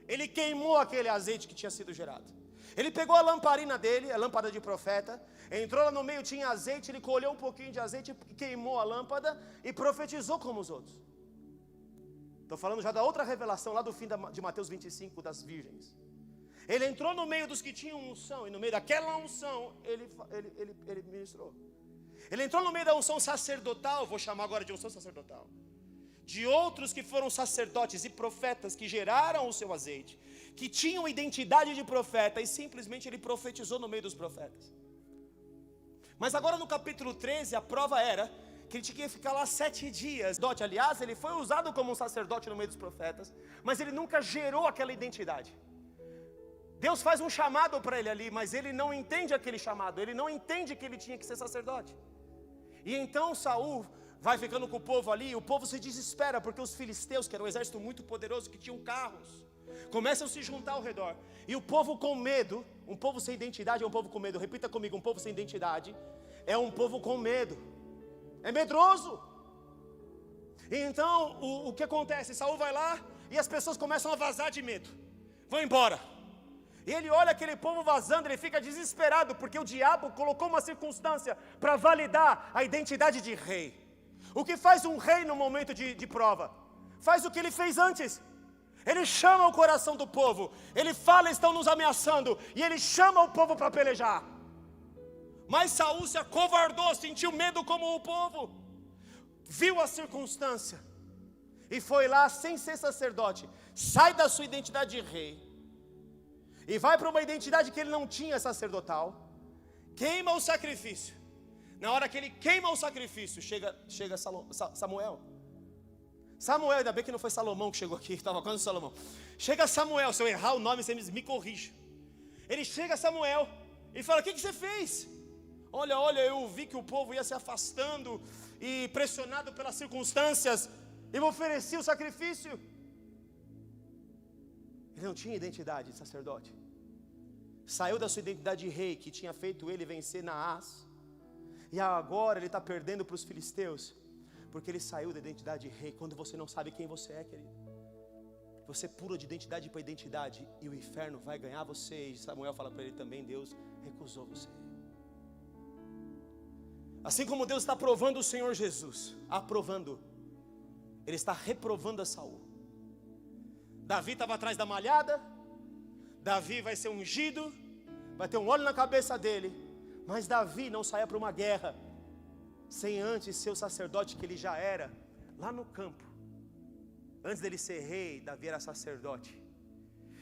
[SPEAKER 1] Ele queimou aquele azeite que tinha sido gerado. Ele pegou a lamparina dele, a lâmpada de profeta, entrou lá no meio, tinha azeite, ele colheu um pouquinho de azeite, queimou a lâmpada e profetizou como os outros. Estou falando já da outra revelação, lá do fim de Mateus 25, das virgens. Ele entrou no meio dos que tinham unção, e no meio daquela unção, ele ministrou. Ele entrou no meio da unção sacerdotal, vou chamar agora de unção sacerdotal, de outros que foram sacerdotes e profetas, que geraram o seu azeite, que tinham identidade de profeta, e simplesmente ele profetizou no meio dos profetas. Mas agora no capítulo 13, a prova era que ele tinha que ficar lá 7 dias. Aliás, ele foi usado como um sacerdote no meio dos profetas, mas ele nunca gerou aquela identidade. Deus faz um chamado para ele ali, mas ele não entende aquele chamado, ele não entende que ele tinha que ser sacerdote. E então Saul vai ficando com o povo ali, e o povo se desespera, porque os filisteus, que era um exército muito poderoso, que tinham carros, começam a se juntar ao redor, e o povo com medo. Um povo sem identidade é um povo com medo. Repita comigo: um povo sem identidade é um povo com medo, é medroso. E então o que acontece? Saul vai lá, e as pessoas começam a vazar de medo, vão embora. E ele olha aquele povo vazando, ele fica desesperado, porque o diabo colocou uma circunstância para validar a identidade de rei. O que faz um rei no momento de prova? Faz o que ele fez antes. Ele chama o coração do povo. Ele fala: estão nos ameaçando, e ele chama o povo para pelejar. Mas Saul se acovardou, sentiu medo como o povo, viu a circunstância e foi lá sem ser sacerdote. Sai da sua identidade de rei e vai para uma identidade que ele não tinha, sacerdotal. Queima o sacrifício. Na hora que ele queima o sacrifício, chega Samuel. Ainda bem que não foi Salomão que chegou aqui, estava quase Salomão. Chega Samuel. Se eu errar o nome, você me corrija. Ele chega Samuel e fala: o que você fez? Olha, eu vi que o povo ia se afastando e pressionado pelas circunstâncias, e me ofereci o sacrifício. Ele não tinha identidade de sacerdote. Saiu da sua identidade de rei, que tinha feito ele vencer Naás, e agora ele está perdendo para os filisteus, porque ele saiu da identidade de rei. Quando você não sabe quem você é, querido, você pula de identidade para identidade, e o inferno vai ganhar você. E Samuel fala para ele também: Deus recusou você. Assim como Deus está aprovando o Senhor Jesus, Ele está reprovando a Saul. Davi estava atrás da malhada, Davi vai ser ungido, vai ter um óleo na cabeça dele, mas Davi não saia para uma guerra sem antes ser o sacerdote que ele já era lá no campo. Antes dele ser rei, Davi era sacerdote.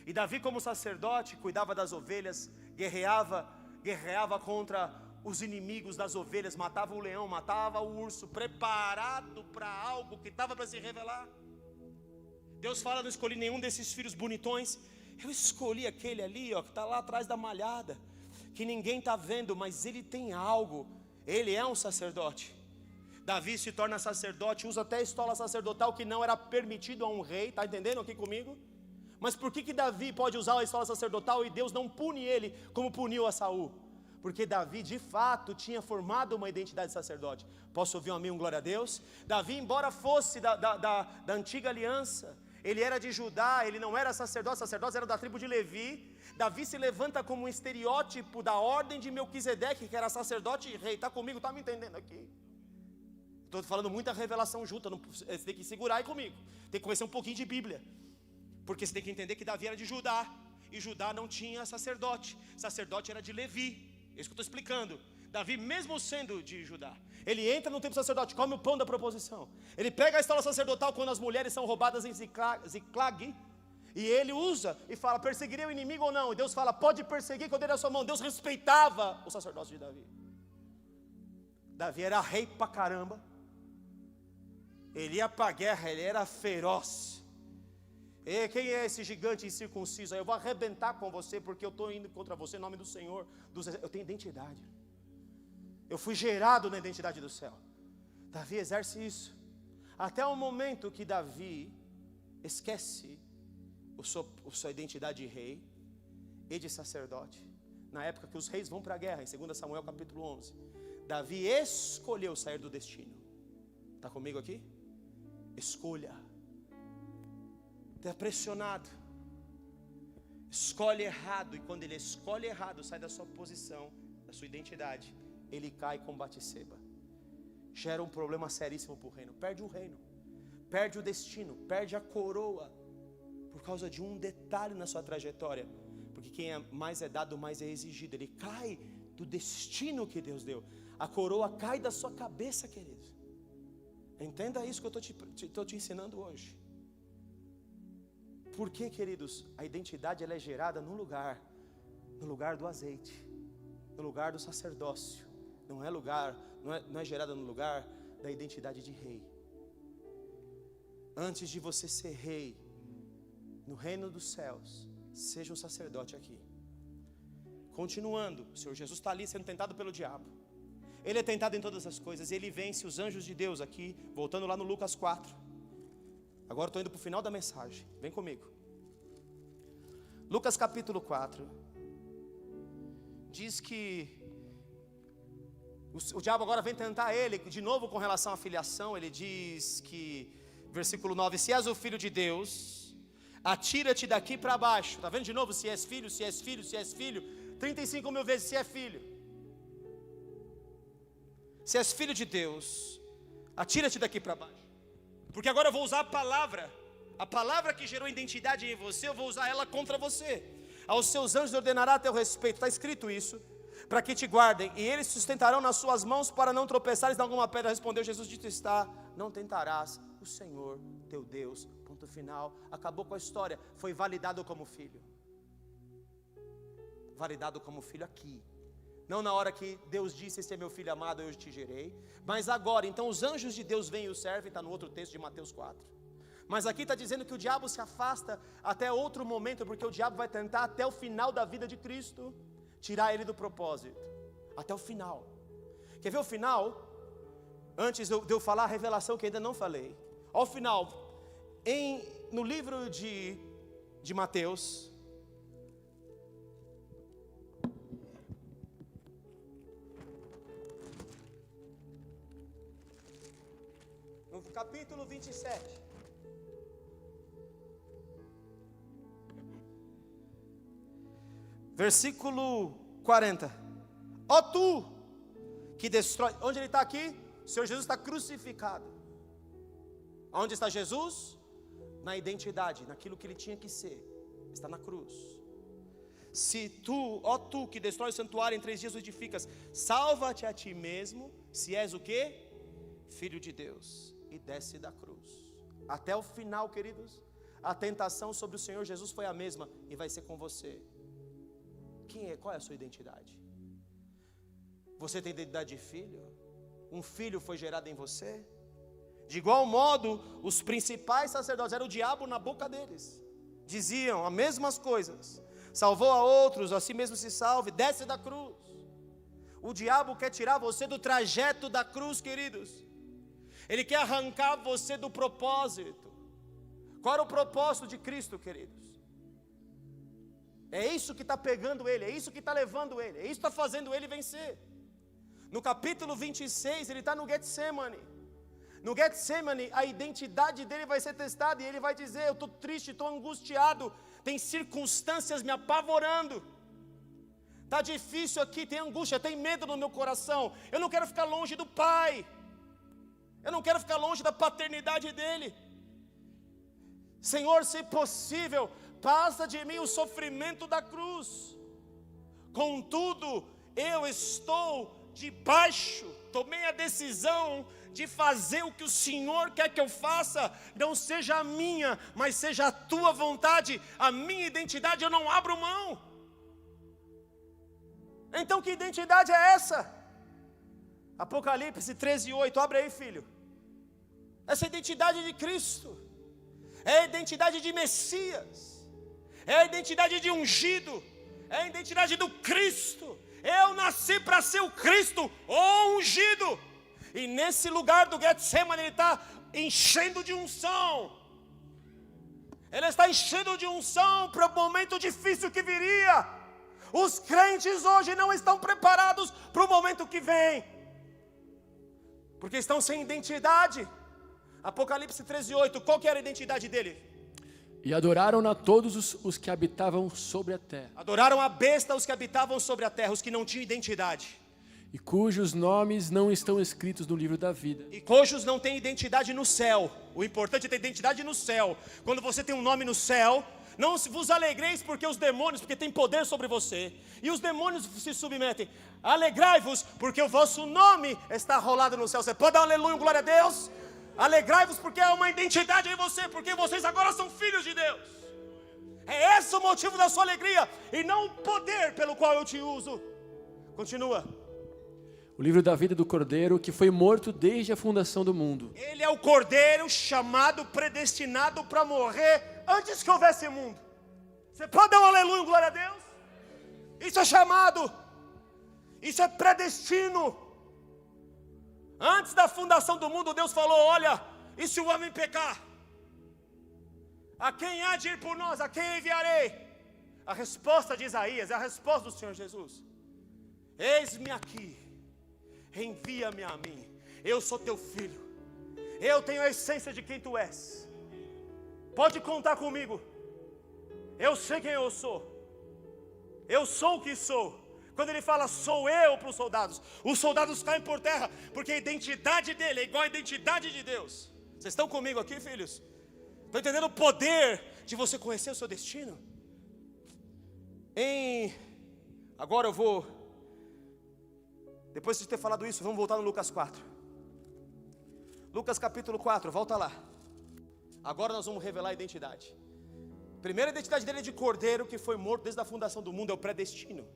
[SPEAKER 1] E Davi, como sacerdote, cuidava das ovelhas, guerreava contra os inimigos das ovelhas, matava o leão, matava o urso, preparado para algo que estava para se revelar. Deus fala: não escolhi nenhum desses filhos bonitões, Eu escolhi aquele ali, ó, que está lá atrás da malhada, que ninguém está vendo, mas ele tem algo. Ele é um sacerdote. Davi se torna sacerdote, usa até a estola sacerdotal que não era permitido a um rei. Está entendendo aqui comigo? Mas por que Davi pode usar a estola sacerdotal e Deus não pune ele como puniu a Saul? Porque Davi de fato tinha formado uma identidade de sacerdote. Posso ouvir um amém, um glória a Deus? Davi, embora fosse da antiga aliança, ele era de Judá, ele não era sacerdote, sacerdotes eram da tribo de Levi. Davi se levanta como um estereótipo da ordem de Melquisedeque, que era sacerdote e rei. Está comigo? Está me entendendo aqui? Estou falando muita revelação junta, você tem que segurar aí comigo. Tem que conhecer um pouquinho de Bíblia. Porque você tem que entender que Davi era de Judá, e Judá não tinha sacerdote. Sacerdote era de Levi. É isso que eu estou explicando. Davi, mesmo sendo de Judá, ele entra no templo sacerdote, come o pão da proposição. Ele pega a estola sacerdotal quando as mulheres são roubadas em Ziclag, e ele usa e fala: perseguirei o inimigo ou não? E Deus fala: pode perseguir, que eu dei na sua mão. Deus respeitava o sacerdócio de Davi. Davi era rei pra caramba. Ele ia pra guerra, ele era feroz. E quem é esse gigante incircunciso? Eu vou arrebentar com você, porque eu estou indo contra você em nome do Senhor. Eu tenho identidade. Eu fui gerado na identidade do céu. Davi exerce isso. Até o momento que Davi esquece sua identidade de rei e de sacerdote. Na época que os reis vão para a guerra, em 2 Samuel capítulo 11. Davi escolheu sair do destino. Está comigo aqui? Escolha. Está pressionado. Escolhe errado. E quando ele escolhe errado, sai da sua posição, da sua identidade, ele cai com Batseba. Gera um problema seríssimo para o reino. Perde o reino, perde o destino, perde a coroa, por causa de um detalhe na sua trajetória. Porque quem mais é dado, mais é exigido. Ele cai do destino que Deus deu. A coroa cai da sua cabeça, querido. Entenda isso que eu estou te ensinando hoje. Por que, queridos? A identidade ela é gerada no lugar do azeite, no lugar do sacerdócio. Não é gerada no lugar da identidade de rei. Antes de você ser rei no reino dos céus, seja um sacerdote aqui. Continuando, o Senhor Jesus está ali sendo tentado pelo diabo. Ele é tentado em todas as coisas, ele vence os anjos de Deus aqui. Voltando lá no Lucas 4. Agora estou indo para o final da mensagem, vem comigo. Lucas capítulo 4 diz que o diabo agora vem tentar ele de novo com relação à filiação. Ele diz que, versículo 9: se és o filho de Deus, atira-te daqui para baixo. Está vendo de novo? Se és filho, se és filho, se és filho, 35 mil vezes se é filho. Se és filho de Deus, atira-te daqui para baixo. Porque agora eu vou usar a palavra que gerou identidade em você, eu vou usar ela contra você. Aos seus anjos ordenará a teu respeito, está escrito isso, para que te guardem, e eles sustentarão nas suas mãos para não tropeçares em alguma pedra. Respondeu Jesus: dito está, não tentarás o Senhor teu Deus. Ponto final, acabou com a história. Foi validado como filho. Validado como filho aqui. Não na hora que Deus disse: este é meu filho amado, eu te gerei. Mas agora, então os anjos de Deus vêm e o servem. Está no outro texto de Mateus 4. Mas aqui está dizendo que o diabo se afasta até outro momento, porque o diabo vai tentar até o final da vida de Cristo tirar ele do propósito, até o final. Quer ver o final? Antes de eu falar a revelação que ainda não falei. Ao final, no livro de Mateus, no capítulo 27, versículo 40. Ó tu que destrói. Onde ele está aqui? O Senhor Jesus está crucificado. Onde está Jesus? Na identidade, naquilo que ele tinha que ser. Está na cruz. Se tu, ó tu que destrói o santuário, em 3 dias o edificas, salva-te a ti mesmo, se és o quê? Filho de Deus. E desce da cruz. Até o final, queridos, a tentação sobre o Senhor Jesus foi a mesma, e vai ser com você. Qual é a sua identidade? Você tem identidade de filho? Um filho foi gerado em você? De igual modo, os principais sacerdotes, era o diabo na boca deles. diziam as mesmas coisas. Salvou a outros, a si mesmo se salve, desce da cruz. O diabo quer tirar você do trajeto da cruz, queridos. Ele quer arrancar você do propósito. Qual era o propósito de Cristo, queridos? É isso que está pegando ele, é isso que está levando ele, é isso que está fazendo ele vencer. No capítulo 26, ele está no Getsemane. No Getsemane, a identidade dele vai ser testada, e ele vai dizer: eu estou triste, estou angustiado, tem circunstâncias me apavorando, está difícil aqui, tem angústia, tem medo no meu coração, eu não quero ficar longe do Pai, eu não quero ficar longe da paternidade dele. Senhor, se possível, passa de mim o sofrimento da cruz. Contudo, eu estou debaixo, tomei a decisão de fazer o que o Senhor quer que eu faça, não seja a minha, mas seja a tua vontade, a minha identidade eu não abro mão. Então que identidade é essa? Apocalipse 13:8, abre aí, filho. Essa identidade de Cristo, é a identidade de Messias, é a identidade de ungido, é a identidade do Cristo. Eu nasci para ser o Cristo, o ungido. E nesse lugar do Getsemane ele está enchendo de unção. Ele está enchendo de unção para o momento difícil que viria. Os crentes hoje não estão preparados para o momento que vem, porque estão sem identidade. Apocalipse 13:8, qual que era a identidade dele?
[SPEAKER 2] E adoraram a todos os que habitavam sobre a terra.
[SPEAKER 1] Adoraram a besta os que habitavam sobre a terra, os que não tinham identidade.
[SPEAKER 2] E cujos nomes não estão escritos no livro da vida.
[SPEAKER 1] E cujos não têm identidade no céu. O importante é ter identidade no céu. Quando você tem um nome no céu, não vos alegreis porque os demônios, porque tem poder sobre você, e os demônios se submetem. Alegrai-vos porque o vosso nome está rolado no céu. Você pode dar um aleluia, glória a Deus? Alegrai-vos porque é uma identidade em você, porque vocês agora são filhos de Deus. É esse o motivo da sua alegria, e não o poder pelo qual eu te uso. Continua.
[SPEAKER 2] O livro da vida do Cordeiro, que foi morto desde a fundação do mundo.
[SPEAKER 1] Ele é o Cordeiro chamado, predestinado para morrer antes que houvesse mundo. Você pode dar um aleluia, glória a Deus? Isso é chamado, isso é predestino. Antes da fundação do mundo, Deus falou: olha, e se o homem pecar? A quem há de ir por nós? A quem enviarei? A resposta de Isaías é a resposta do Senhor Jesus: eis-me aqui, envia-me a mim. Eu sou teu filho, eu tenho a essência de quem tu és. Pode contar comigo. Eu sei quem eu sou. Eu sou o que sou. Quando ele fala sou eu para os soldados caem por terra, porque a identidade dele é igual à identidade de Deus. Vocês estão comigo aqui, filhos? Estão entendendo o poder de você conhecer o seu destino? Agora eu vou, depois de ter falado isso, vamos voltar no Lucas 4. Lucas capítulo 4, volta lá. Agora nós vamos revelar a identidade. Primeira identidade dele é de cordeiro, que foi morto desde a fundação do mundo, é o predestino.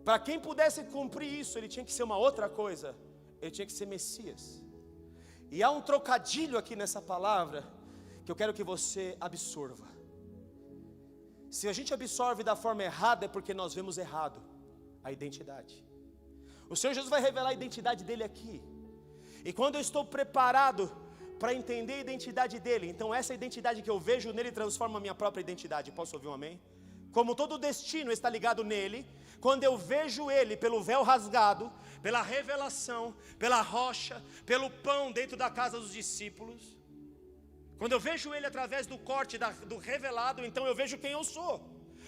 [SPEAKER 1] Para quem pudesse cumprir isso, ele tinha que ser uma outra coisa. Ele tinha que ser Messias. E há um trocadilho aqui nessa palavra que eu quero que você absorva. Se a gente absorve da forma errada, é porque nós vemos errado a identidade. O Senhor Jesus vai revelar a identidade dele aqui. E quando eu estou preparado para entender a identidade dele, então essa identidade que eu vejo nele transforma a minha própria identidade. Posso ouvir um amém? Como todo destino está ligado nele, quando eu vejo ele pelo véu rasgado, pela revelação, pela rocha, pelo pão dentro da casa dos discípulos, quando eu vejo ele através do corte do revelado, então eu vejo quem eu sou.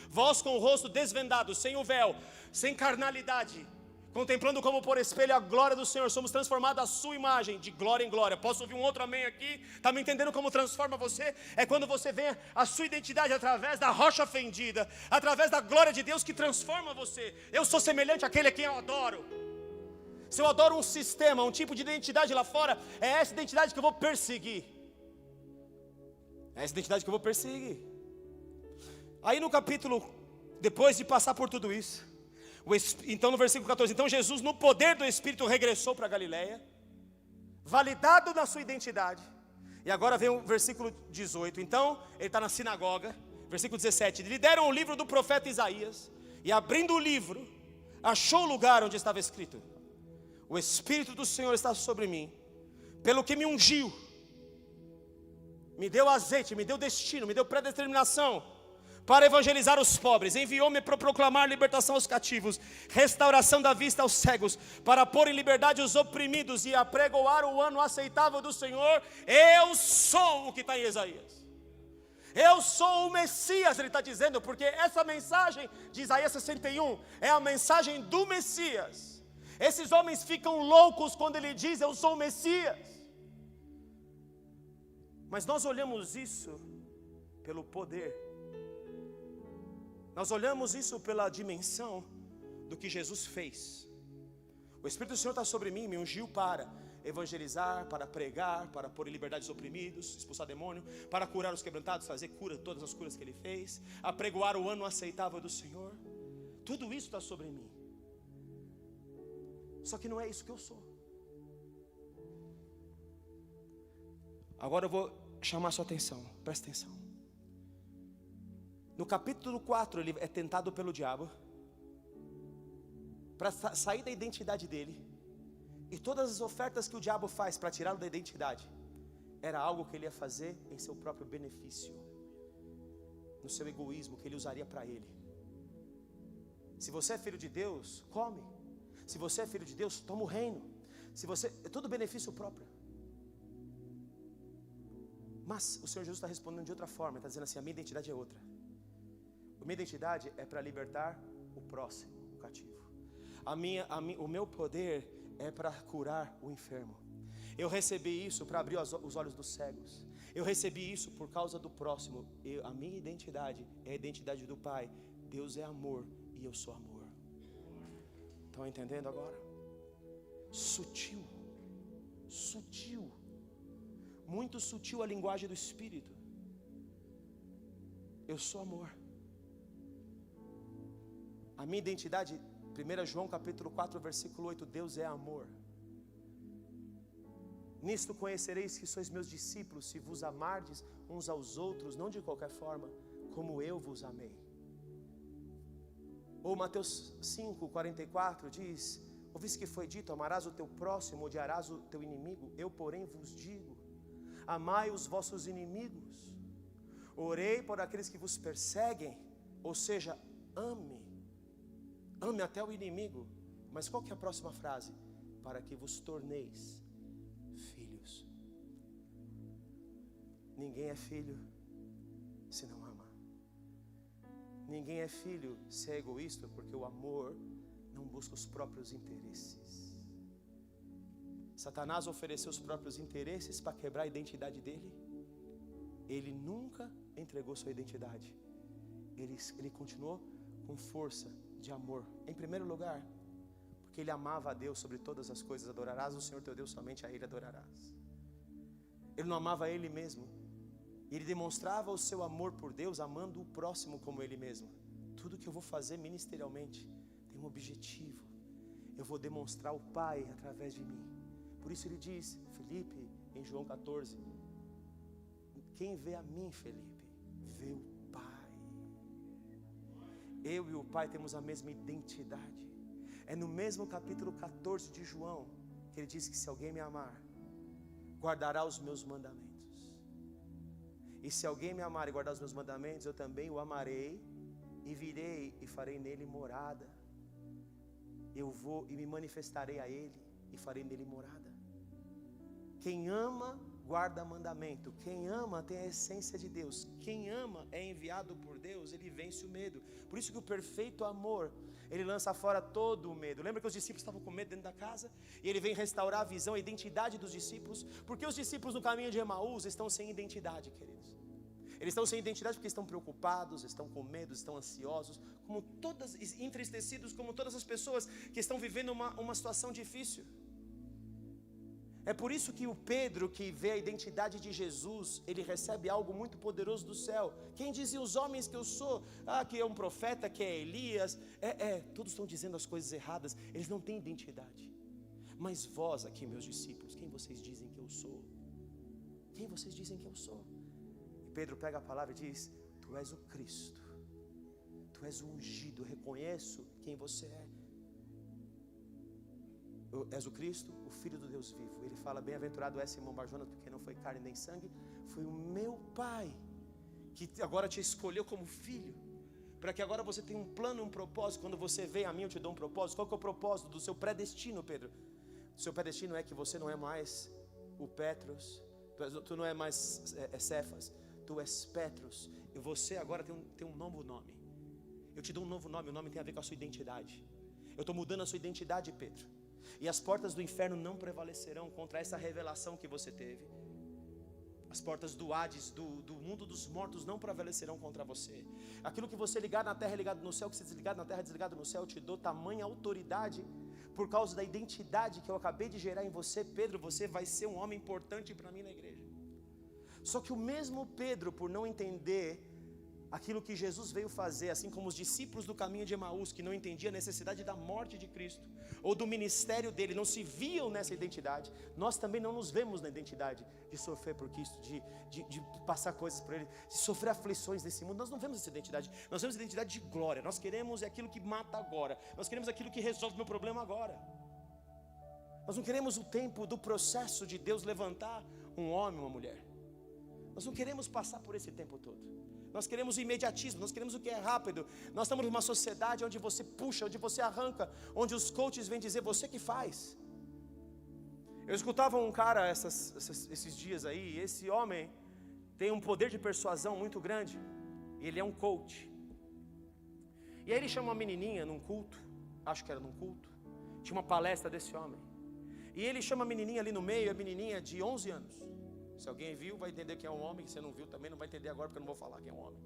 [SPEAKER 1] Vós com o rosto desvendado, sem o véu, sem carnalidade, contemplando como por espelho a glória do Senhor, somos transformados à sua imagem, de glória em glória. Posso ouvir um outro amém aqui? Está me entendendo como transforma você? É quando você vê a sua identidade através da rocha fendida, através da glória de Deus que transforma você. Eu sou semelhante àquele a quem eu adoro. Se eu adoro um sistema, um tipo de identidade lá fora, é essa identidade que eu vou perseguir. É essa identidade que eu vou perseguir. Aí no capítulo, depois de passar por tudo isso, então no versículo 14, então Jesus no poder do Espírito regressou para Galileia, validado na sua identidade, E agora vem o versículo 18. Então, ele está na sinagoga. Versículo 17. Lhe deram o livro do profeta Isaías. E abrindo o livro, achou o lugar onde estava escrito: o Espírito do Senhor está sobre mim, pelo que me ungiu, me deu azeite, me deu destino, me deu predeterminação para evangelizar os pobres. Enviou-me para proclamar libertação aos cativos, restauração da vista aos cegos, para pôr em liberdade os oprimidos e apregoar o ano aceitável do Senhor. Eu sou o que está em Isaías. Eu sou o Messias, ele está dizendo, porque essa mensagem de Isaías 61 é a mensagem do Messias. Esses homens ficam loucos quando ele diz: eu sou o Messias. Mas nós olhamos isso pelo poder, nós olhamos isso pela dimensão do que Jesus fez. O Espírito do Senhor está sobre mim, me ungiu para evangelizar, para pregar, para pôr em liberdade os oprimidos, expulsar demônio, para curar os quebrantados, fazer cura, todas as curas que ele fez, apregoar o ano aceitável do Senhor. Tudo isso está sobre mim. Só que não é isso que eu sou. Agora eu vou chamar a sua atenção, presta atenção. No capítulo 4 ele é tentado pelo diabo para sair da identidade dele. E todas as ofertas que o diabo faz para tirá-lo da identidade era algo que ele ia fazer em seu próprio benefício, no seu egoísmo que ele usaria para ele. Se você é filho de Deus, come. Se você é filho de Deus, toma o reino. Se você é tudo benefício próprio. Mas o Senhor Jesus está respondendo de outra forma. Está dizendo assim: a minha identidade é outra. A minha identidade é para libertar o próximo, o cativo. O meu poder é para curar o enfermo. Eu recebi isso para abrir os olhos dos cegos. Eu recebi isso por causa do próximo. A minha identidade é a identidade do Pai. Deus é amor e eu sou amor. Estão entendendo agora? Sutil, sutil, muito sutil a linguagem do Espírito. Eu sou amor. A minha identidade, 1 João capítulo 4 versículo 8, Deus é amor. Nisto conhecereis que sois meus discípulos, se vos amardes uns aos outros, não de qualquer forma, como eu vos amei. Ou Mateus 5:44 diz: ouviste que foi dito, amarás o teu próximo, odiarás o teu inimigo. Eu porém vos digo, amai os vossos inimigos, orei por aqueles que vos perseguem. Ou seja, ame até o inimigo. Mas qual que é a próxima frase? Para que vos torneis filhos. Ninguém é filho se não ama. Ninguém é filho se é egoísta, porque o amor não busca os próprios interesses. Satanás ofereceu os próprios interesses para quebrar a identidade dele. Ele nunca entregou sua identidade. Ele continuou com força de amor. Em primeiro lugar, porque ele amava a Deus sobre todas as coisas. Adorarás o Senhor teu Deus, somente a Ele adorarás. Ele não amava a Ele mesmo. Ele demonstrava o seu amor por Deus amando o próximo como Ele mesmo. Tudo que eu vou fazer ministerialmente tem um objetivo. Eu vou demonstrar o Pai através de mim. Por isso ele diz, Felipe, em João 14, quem vê a mim, Felipe, vê o Pai. Eu e o Pai temos a mesma identidade. É no mesmo capítulo 14 de João que ele diz que se alguém me amar, guardará os meus mandamentos. E se alguém me amar e guardar os meus mandamentos, eu também o amarei e virei e farei nele morada. Eu vou e me manifestarei a ele e farei nele morada. Quem ama, guarda mandamento. Quem ama tem a essência de Deus. Quem ama é enviado por Deus, ele vence o medo. Por isso que o perfeito amor, ele lança fora todo o medo. Lembra que os discípulos estavam com medo dentro da casa? E ele vem restaurar a visão, a identidade dos discípulos. Porque os discípulos no caminho de Emaús estão sem identidade, queridos. Eles estão sem identidade porque estão preocupados, estão com medo, estão ansiosos, como todas, entristecidos, como todas as pessoas que estão vivendo uma situação difícil. É por isso que o Pedro, que vê a identidade de Jesus, ele recebe algo muito poderoso do céu. Quem dizia os homens que eu sou? Que é um profeta, que é Elias. Todos estão dizendo as coisas erradas, eles não têm identidade. Mas vós aqui, meus discípulos, quem vocês dizem que eu sou? quem vocês dizem que eu sou? E Pedro pega a palavra e diz: tu és o Cristo, tu és o ungido, eu reconheço quem você é. És o Cristo, o Filho do Deus vivo. Ele fala: bem-aventurado é Simão Barjonas, porque não foi carne nem sangue, foi o meu Pai que agora te escolheu como filho, para que agora você tenha um plano, um propósito. Quando você vem a mim, eu te dou um propósito. Qual que é o propósito do seu predestino, Pedro? O seu predestino é que você não é mais o Petros, tu não é mais Cefas, tu és Petros, e você agora tem um novo nome. Eu te dou um novo nome, o nome tem a ver com a sua identidade. Eu estou mudando a sua identidade, Pedro. E as portas do inferno não prevalecerão contra essa revelação que você teve. As portas do Hades, do mundo dos mortos, não prevalecerão contra você. Aquilo que você ligar na terra é ligado no céu, que se desligar na terra é desligado no céu. Eu te dou tamanha autoridade por causa da identidade que eu acabei de gerar em você. Pedro, você vai ser um homem importante para mim na igreja. Só que o mesmo Pedro, por não entender aquilo que Jesus veio fazer, assim como os discípulos do caminho de Emaús, que não entendiam a necessidade da morte de Cristo, ou do ministério dele, não se viam nessa identidade. Nós também não nos vemos na identidade de sofrer por Cristo, de passar coisas por Ele, de sofrer aflições nesse mundo. Nós não vemos essa identidade. Nós vemos a identidade de glória. Nós queremos aquilo que mata agora. Nós queremos aquilo que resolve o meu problema agora. Nós não queremos o tempo do processo de Deus levantar um homem, uma mulher. Nós não queremos passar por esse tempo todo. Nós queremos o imediatismo, nós queremos o que é rápido. Nós estamos numa sociedade onde você puxa, onde você arranca, onde os coaches vêm dizer: você que faz. Eu escutava um cara esses dias aí, esse homem tem um poder de persuasão muito grande. Ele é um coach. E aí ele chama uma menininha num culto, acho que era num culto, tinha uma palestra desse homem. E ele chama a menininha ali no meio, a menininha de 11 anos. Se alguém viu, vai entender que é um homem. Se você não viu, também não vai entender agora, porque eu não vou falar que é um homem.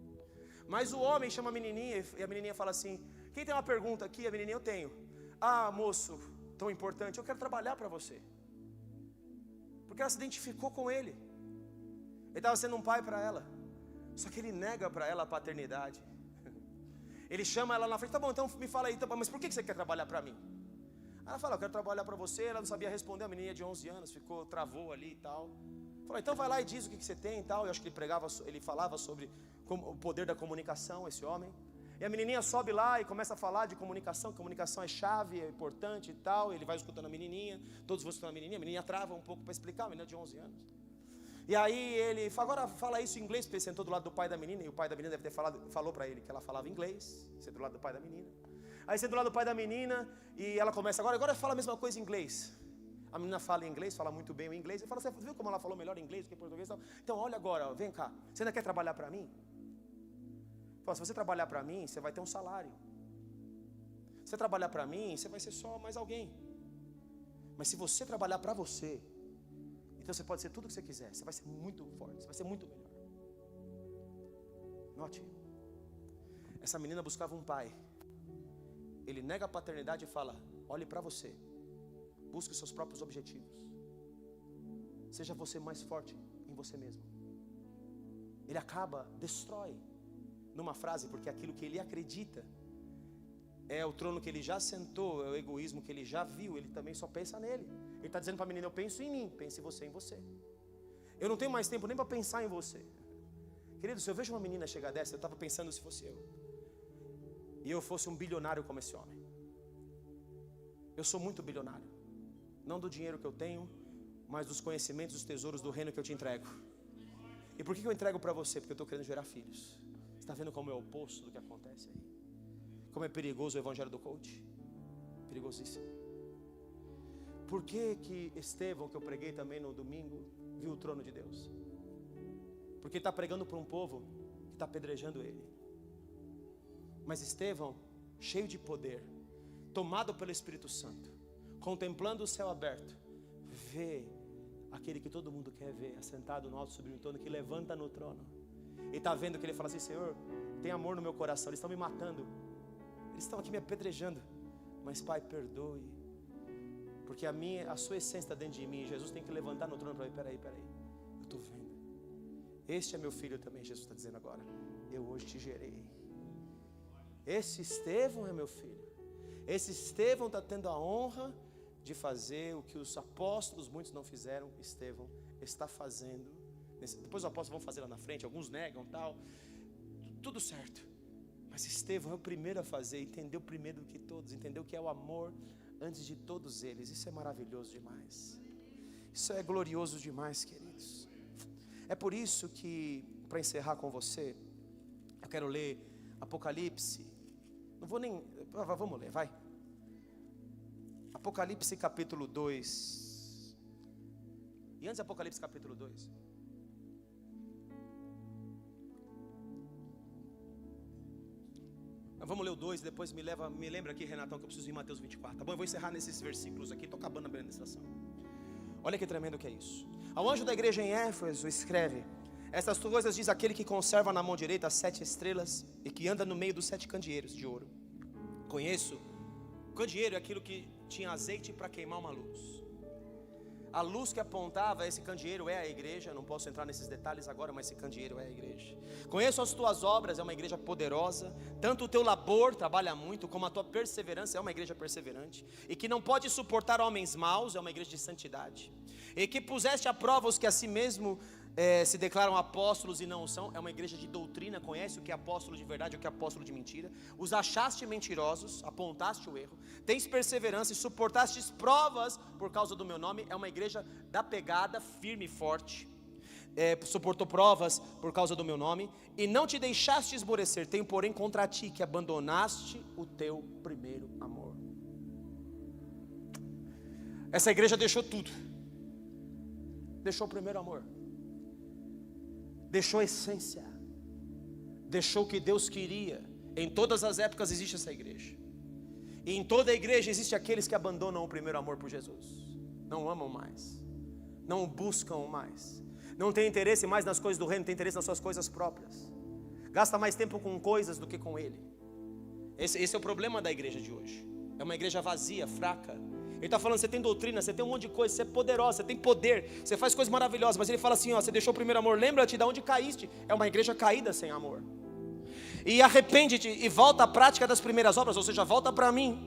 [SPEAKER 1] Mas o homem chama a menininha, e a menininha fala assim: quem tem uma pergunta aqui? A menininha: eu tenho. Ah, moço, tão importante, eu quero trabalhar para você. Porque ela se identificou com ele. Ele estava sendo um pai para ela. Só que ele nega para ela a paternidade. Ele chama ela na frente: tá bom, então me fala aí, tá bom, mas por que você quer trabalhar para mim? Ela fala: eu quero trabalhar para você. Ela não sabia responder, a menininha de 11 anos, travou ali e tal. Falou: então vai lá e diz o que você tem e tal. Eu acho que ele falava sobre o poder da comunicação, esse homem. E a menininha sobe lá e começa a falar de comunicação. Comunicação é chave, é importante e tal. Ele vai escutando a menininha, todos vão escutando a menininha trava um pouco para explicar, a menina de 11 anos. E aí ele fala: agora fala isso em inglês, porque ele sentou do lado do pai da menina. E o pai da menina deve ter falou para ele que ela falava inglês, sentou do lado do pai da menina. Aí sentou do lado do pai da menina e ela começa: agora fala a mesma coisa em inglês. A menina fala inglês, fala muito bem o inglês. Ele fala: você viu como ela falou melhor inglês do que português? Então olha agora, vem cá, você ainda quer trabalhar para mim? Fala: se você trabalhar para mim, você vai ter um salário. Se você trabalhar para mim, você vai ser só mais alguém. Mas se você trabalhar para você, então você pode ser tudo o que você quiser. Você vai ser muito forte, você vai ser muito melhor. Note, essa menina buscava um pai. Ele nega a paternidade e fala: olhe para você. Busque os seus próprios objetivos. Seja você mais forte em você mesmo. Ele destrói numa frase, porque aquilo que ele acredita é o trono que ele já sentou, é o egoísmo que ele já viu, ele também só pensa nele. Ele está dizendo para a menina: eu penso em mim, pense você em você. Eu não tenho mais tempo nem para pensar em você. Querido, se eu vejo uma menina chegar dessa, eu estava pensando se fosse eu. E eu fosse um bilionário como esse homem. Eu sou muito bilionário. Não do dinheiro que eu tenho, mas dos conhecimentos, dos tesouros do reino que eu te entrego. E por que eu entrego para você? Porque eu estou querendo gerar filhos. Você está vendo como é o oposto do que acontece aí? Como é perigoso o evangelho do coach? Perigosíssimo. Por que Estevão, que eu preguei também no domingo, viu o trono de Deus? Porque ele está pregando para um povo que está apedrejando ele. Mas Estevão, cheio de poder, tomado pelo Espírito Santo, contemplando o céu aberto, vê aquele que todo mundo quer ver, assentado no alto sublime trono, que levanta no trono. E está vendo que ele fala assim: Senhor, tem amor no meu coração, eles estão me matando, eles estão aqui me apedrejando, mas Pai, perdoe, porque a sua essência está dentro de mim. Jesus tem que levantar no trono para mim. Peraí, eu estou vendo, este é meu filho também. Jesus está dizendo agora: eu hoje te gerei. Esse Estevão é meu filho. Esse Estevão está tendo a honra de fazer o que os apóstolos muitos não fizeram. Estevão está fazendo Depois os apóstolos vão fazer lá na frente, alguns negam, tal. Tudo certo. Mas Estevão é o primeiro a fazer, entendeu primeiro do que todos, entendeu que é o amor antes de todos eles. Isso é maravilhoso demais. Isso é glorioso demais, queridos. É por isso que, para encerrar com você, eu quero ler Apocalipse. Não vou nem... Vamos ler, vai. Apocalipse capítulo 2. E antes de Apocalipse capítulo 2. Vamos ler o 2, depois me lembra aqui, Renatão, que eu preciso ir em Mateus 24. Tá bom? Eu vou encerrar nesses versículos aqui, estou acabando a ministração. Olha que tremendo que é isso. Ao anjo da igreja em Éfeso escreve: essas coisas diz aquele que conserva na mão direita as 7 estrelas e que anda no meio dos 7 candeeiros de ouro. Conheço. O candeeiro é aquilo que tinha azeite para queimar uma luz. A luz que apontava esse candeeiro é a igreja. Não posso entrar nesses detalhes agora, mas esse candeeiro é a igreja. Conheço as tuas obras, é uma igreja poderosa. Tanto o teu labor, trabalha muito, como a tua perseverança, é uma igreja perseverante. E que não pode suportar homens maus, é uma igreja de santidade. E que puseste à prova os que a si mesmo se declaram apóstolos e não são, é uma igreja de doutrina. Conhece o que é apóstolo de verdade e o que é apóstolo de mentira. Os achaste mentirosos, apontaste o erro. Tens perseverança e suportastes provas por causa do meu nome. É uma igreja da pegada, firme e forte. Suportou provas por causa do meu nome. E não te deixaste esmorecer. Tenho porém contra ti que abandonaste o teu primeiro amor. Essa igreja deixou tudo. Deixou o primeiro amor. Deixou a essência. Deixou o que Deus queria. Em todas as épocas existe essa igreja. E em toda a igreja existe aqueles que abandonam o primeiro amor por Jesus. Não amam mais. Não buscam mais. Não tem interesse mais nas coisas do reino, tem interesse nas suas coisas próprias. Gasta mais tempo com coisas do que com Ele. Esse é o problema da igreja de hoje. É uma igreja vazia, fraca. Ele está falando, você tem doutrina, você tem um monte de coisa, você é poderosa, você tem poder, você faz coisas maravilhosas. Mas ele fala assim, ó, você deixou o primeiro amor, lembra-te de onde caíste. É uma igreja caída sem amor. E arrepende-te e volta à prática das primeiras obras, ou seja, volta para mim.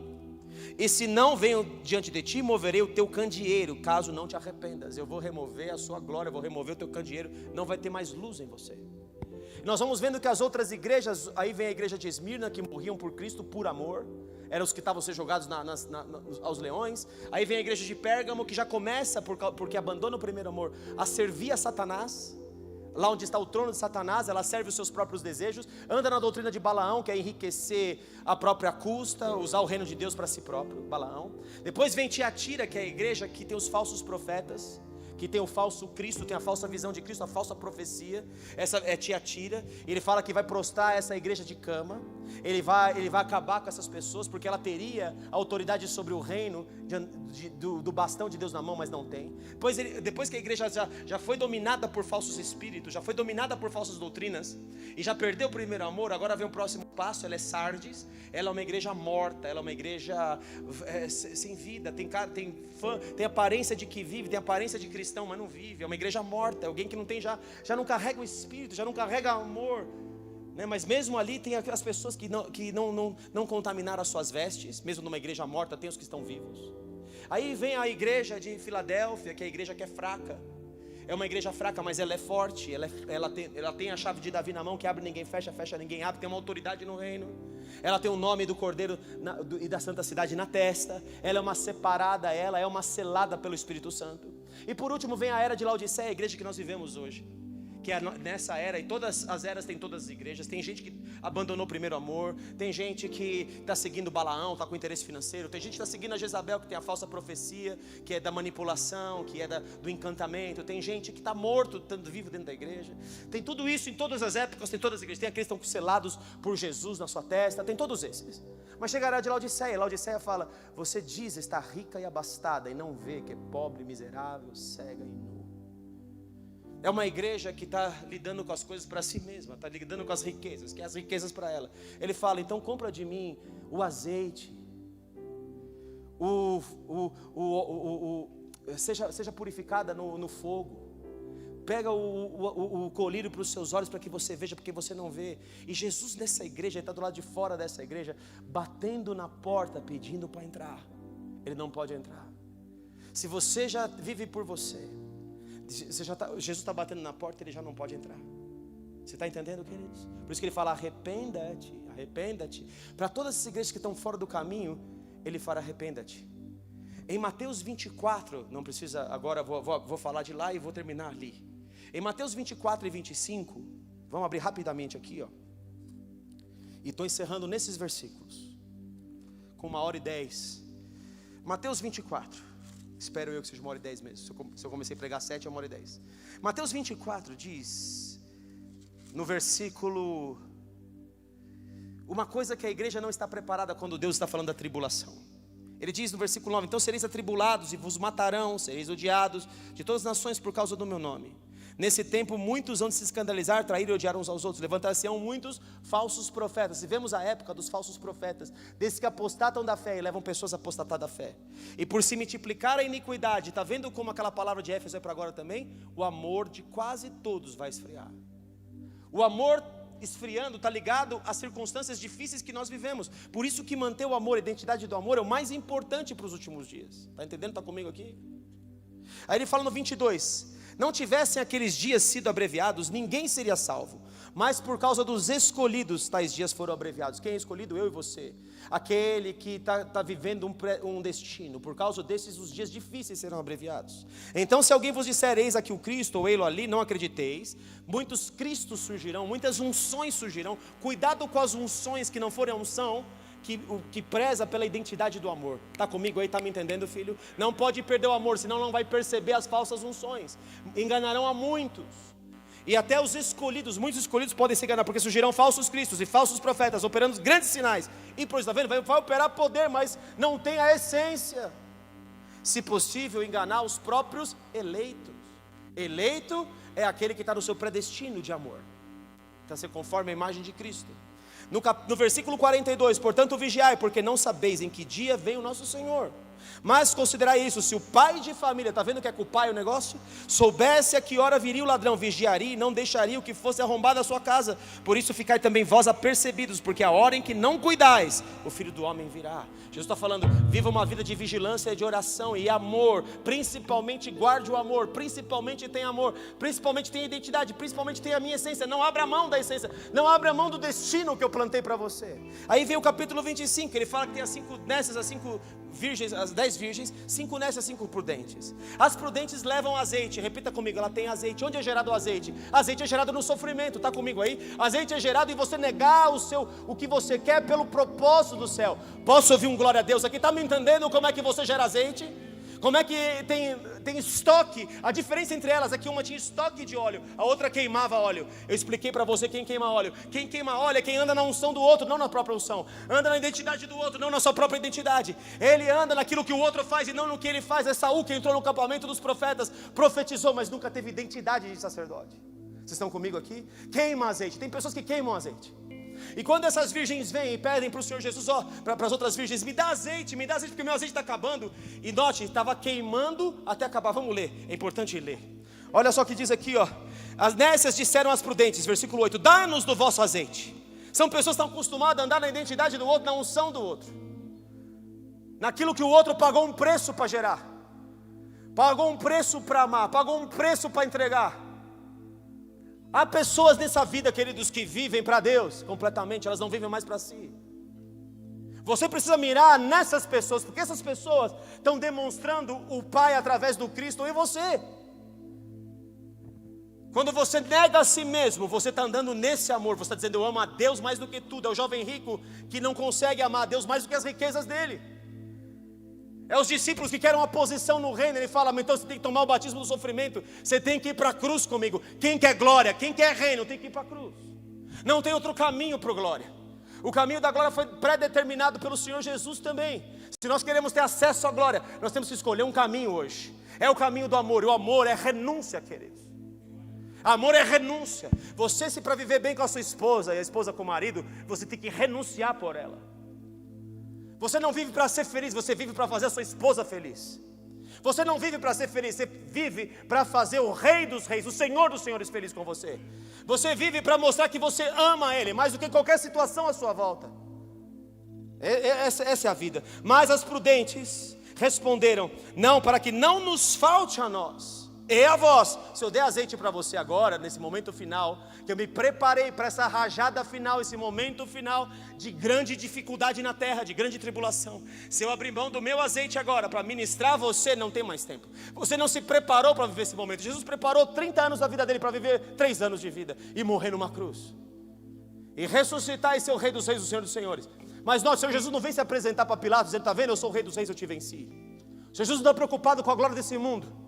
[SPEAKER 1] E se não venho diante de ti, moverei o teu candeeiro, caso não te arrependas. Eu vou remover a sua glória, eu vou remover o teu candeeiro, não vai ter mais luz em você. Nós vamos vendo que as outras igrejas, aí vem a igreja de Esmirna, que morriam por Cristo por amor, eram os que estavam sendo jogados aos leões. Aí vem a igreja de Pérgamo, que já começa, porque abandona o primeiro amor, a servir a Satanás. Lá onde está o trono de Satanás, ela serve os seus próprios desejos, anda na doutrina de Balaão, que é enriquecer a própria custa, usar o reino de Deus para si próprio, Balaão. Depois vem Tiatira, que é a igreja que tem os falsos profetas, que tem o falso Cristo, tem a falsa visão de Cristo, a falsa profecia. Essa é Tiatira. Ele fala que vai prostrar essa igreja de cama. Ele vai acabar com essas pessoas, porque ela teria autoridade sobre o reino do bastão de Deus na mão, mas não tem. Depois que a igreja já foi dominada por falsos espíritos, já foi dominada por falsas doutrinas, e já perdeu o primeiro amor, agora vem o próximo passo. Ela é Sardes. Ela é uma igreja morta, ela é uma igreja sem vida, tem aparência de que vive, tem aparência de cristão, mas não vive. É uma igreja morta, é alguém que não tem, já não carrega o espírito, já não carrega amor, né? Mas mesmo ali tem as pessoas que não contaminaram as suas vestes. Mesmo numa igreja morta tem os que estão vivos. Aí vem a igreja de Filadélfia, que é a igreja que é fraca. É uma igreja fraca, mas ela é forte. Ela tem a chave de Davi na mão, que abre ninguém fecha, fecha ninguém abre. Tem uma autoridade no reino. Ela tem o nome do Cordeiro e da Santa Cidade na testa. Ela é uma separada, ela é uma selada pelo Espírito Santo. E por último vem a era de Laodiceia, a igreja que nós vivemos hoje, que é nessa era, e todas as eras tem todas as igrejas. Tem gente que abandonou o primeiro amor, tem gente que está seguindo Balaão, está com interesse financeiro, tem gente que está seguindo a Jezabel, que tem a falsa profecia, que é da manipulação, que é do encantamento. Tem gente que está morto, estando vivo dentro da igreja. Tem tudo isso em todas as épocas, tem todas as igrejas. Tem aqueles que estão selados por Jesus na sua testa, tem todos esses. Mas chegará de Laodiceia. Laodiceia fala, você diz estar rica e abastada, e não vê que é pobre, miserável, cega e nu. É uma igreja que está lidando com as coisas para si mesma, está lidando com as riquezas, que é as riquezas para ela. Ele fala, então compra de mim o azeite, seja purificada no fogo. Pega o colírio para os seus olhos, para que você veja, porque você não vê. E Jesus nessa igreja, ele está do lado de fora dessa igreja, batendo na porta, pedindo para entrar. Ele não pode entrar. Se você já vive por você, Jesus está batendo na porta, ele já não pode entrar. Você está entendendo, queridos? Por isso que ele fala, arrependa-te, arrependa-te. Para todas as igrejas que estão fora do caminho, ele fala, arrependa-te. Em Mateus 24, não precisa, agora vou falar de lá e vou terminar ali. Em Mateus 24 e 25, vamos abrir rapidamente aqui, ó. E estou encerrando nesses versículos, com 1h10. Mateus 24, espero eu que seja 1h10 mesmo. Se eu comecei a pregar 7, é 1h10. Mateus 24 diz, no versículo, uma coisa que a igreja não está preparada quando Deus está falando da tribulação. Ele diz no versículo 9, então sereis atribulados e vos matarão, sereis odiados de todas as nações por causa do meu nome. Nesse tempo muitos vão se escandalizar, trair e odiar uns aos outros. Levantar-se-ão muitos falsos profetas. E vemos a época dos falsos profetas, desses que apostatam da fé e levam pessoas a apostatar da fé. E por se multiplicar a iniquidade, está vendo como aquela palavra de Éfeso é para agora também? O amor de quase todos vai esfriar. O amor esfriando está ligado às circunstâncias difíceis que nós vivemos. Por isso que manter o amor, a identidade do amor é o mais importante para os últimos dias. Está entendendo? Está comigo aqui? Aí ele fala no 22, não tivessem aqueles dias sido abreviados, ninguém seria salvo, mas por causa dos escolhidos, tais dias foram abreviados. Quem é escolhido? Eu e você. Aquele que está vivendo um destino, por causa desses os dias difíceis serão abreviados. Então se alguém vos disser, eis aqui o Cristo, ou ele ali, não acrediteis. Muitos Cristos surgirão, muitas unções surgirão. Cuidado com as unções que não forem a unção que preza pela identidade do amor. Está comigo aí? Está me entendendo, filho? Não pode perder o amor, senão não vai perceber as falsas unções. Enganarão a muitos. E até os escolhidos, muitos escolhidos podem se enganar, porque surgirão falsos cristos e falsos profetas, operando grandes sinais. E por isso, está vendo? Vai operar poder, mas não tem a essência. Se possível, enganar os próprios eleitos. Eleito é aquele que está no seu predestino de amor. Está se conforme a imagem de Cristo. No versículo 42, portanto vigiai, porque não sabeis em que dia vem o nosso Senhor. Mas considerai isso, se o pai de família, está vendo que é com o pai o negócio? Soubesse a que hora viria o ladrão, vigiaria e não deixaria o que fosse arrombado a sua casa. Por isso ficai também vós apercebidos, porque a hora em que não cuidais, o Filho do Homem virá. Jesus está falando, viva uma vida de vigilância, de oração e amor. Principalmente guarde o amor, principalmente tenha amor, principalmente tenha identidade, principalmente tenha a minha essência. Não abra mão da essência, não abra mão do destino que eu plantei para você. Aí vem o capítulo 25, ele fala que tem as 5 nécias, as 5 virgens, as 10 virgens, 5 nécias, 5 prudentes. As prudentes levam azeite, repita comigo, ela tem azeite. Onde é gerado o azeite? Azeite é gerado no sofrimento, está comigo aí? Azeite é gerado em você negar o que você quer pelo propósito do céu. Posso ouvir um glória a Deus aqui? Está me entendendo como é que você gera azeite? Como é que tem estoque? A diferença entre elas é que uma tinha estoque de óleo, a outra queimava óleo. Eu expliquei para você quem queima óleo. Quem queima óleo é quem anda na unção do outro, não na própria unção. Anda na identidade do outro, não na sua própria identidade. Ele anda naquilo que o outro faz e não no que ele faz. É Saul que entrou no acampamento dos profetas, profetizou, mas nunca teve identidade de sacerdote. Vocês estão comigo aqui? Queima azeite. Tem pessoas que queimam azeite. E quando essas virgens vêm e pedem para o Senhor Jesus, para as outras virgens, me dá azeite, porque meu azeite está acabando. E note, estava queimando até acabar. Vamos ler, é importante ler. Olha só o que diz aqui, ó. As nécias disseram às prudentes, versículo 8, dá-nos do vosso azeite. São pessoas que estão acostumadas a andar na identidade do outro, na unção do outro, naquilo que o outro pagou um preço para gerar, pagou um preço para amar, pagou um preço para entregar. Há pessoas nessa vida, queridos, que vivem para Deus completamente, elas não vivem mais para si. Você precisa mirar nessas pessoas, porque essas pessoas estão demonstrando o Pai através do Cristo em você. Quando você nega a si mesmo, você está andando nesse amor, você está dizendo, eu amo a Deus mais do que tudo. É o jovem rico que não consegue amar a Deus mais do que as riquezas dele. É os discípulos que querem uma posição no reino. Ele fala, então você tem que tomar o batismo do sofrimento, você tem que ir para a cruz comigo. Quem quer glória, quem quer reino, tem que ir para a cruz. Não tem outro caminho para a glória. O caminho da glória foi predeterminado pelo Senhor Jesus também. Se nós queremos ter acesso à glória, nós temos que escolher um caminho hoje. É o caminho do amor, e o amor é renúncia, queridos. Amor é renúncia. Você, se para viver bem com a sua esposa e a esposa com o marido, você tem que renunciar por ela. Você não vive para ser feliz, você vive para fazer a sua esposa feliz. Você não vive para ser feliz, você vive para fazer o Rei dos Reis, o Senhor dos Senhores feliz com você. Você vive para mostrar que você ama Ele, mais do que qualquer situação à sua volta. Essa é a vida. Mas as prudentes responderam, não, para que não nos falte a nós E a vós, se eu der azeite para você agora, nesse momento final, que eu me preparei para essa rajada final, esse momento final de grande dificuldade na terra, de grande tribulação. Se eu abrir mão do meu azeite agora para ministrar você, não tem mais tempo. Você não se preparou para viver esse momento. Jesus preparou 30 anos da vida dele para viver 3 anos de vida e morrer numa cruz. E ressuscitar e ser o Rei dos Reis, o Senhor dos Senhores. Mas nossa, o Senhor Jesus não vem se apresentar para Pilatos dizendo: está vendo, eu sou o Rei dos Reis, eu te venci. Jesus não está preocupado com a glória desse mundo.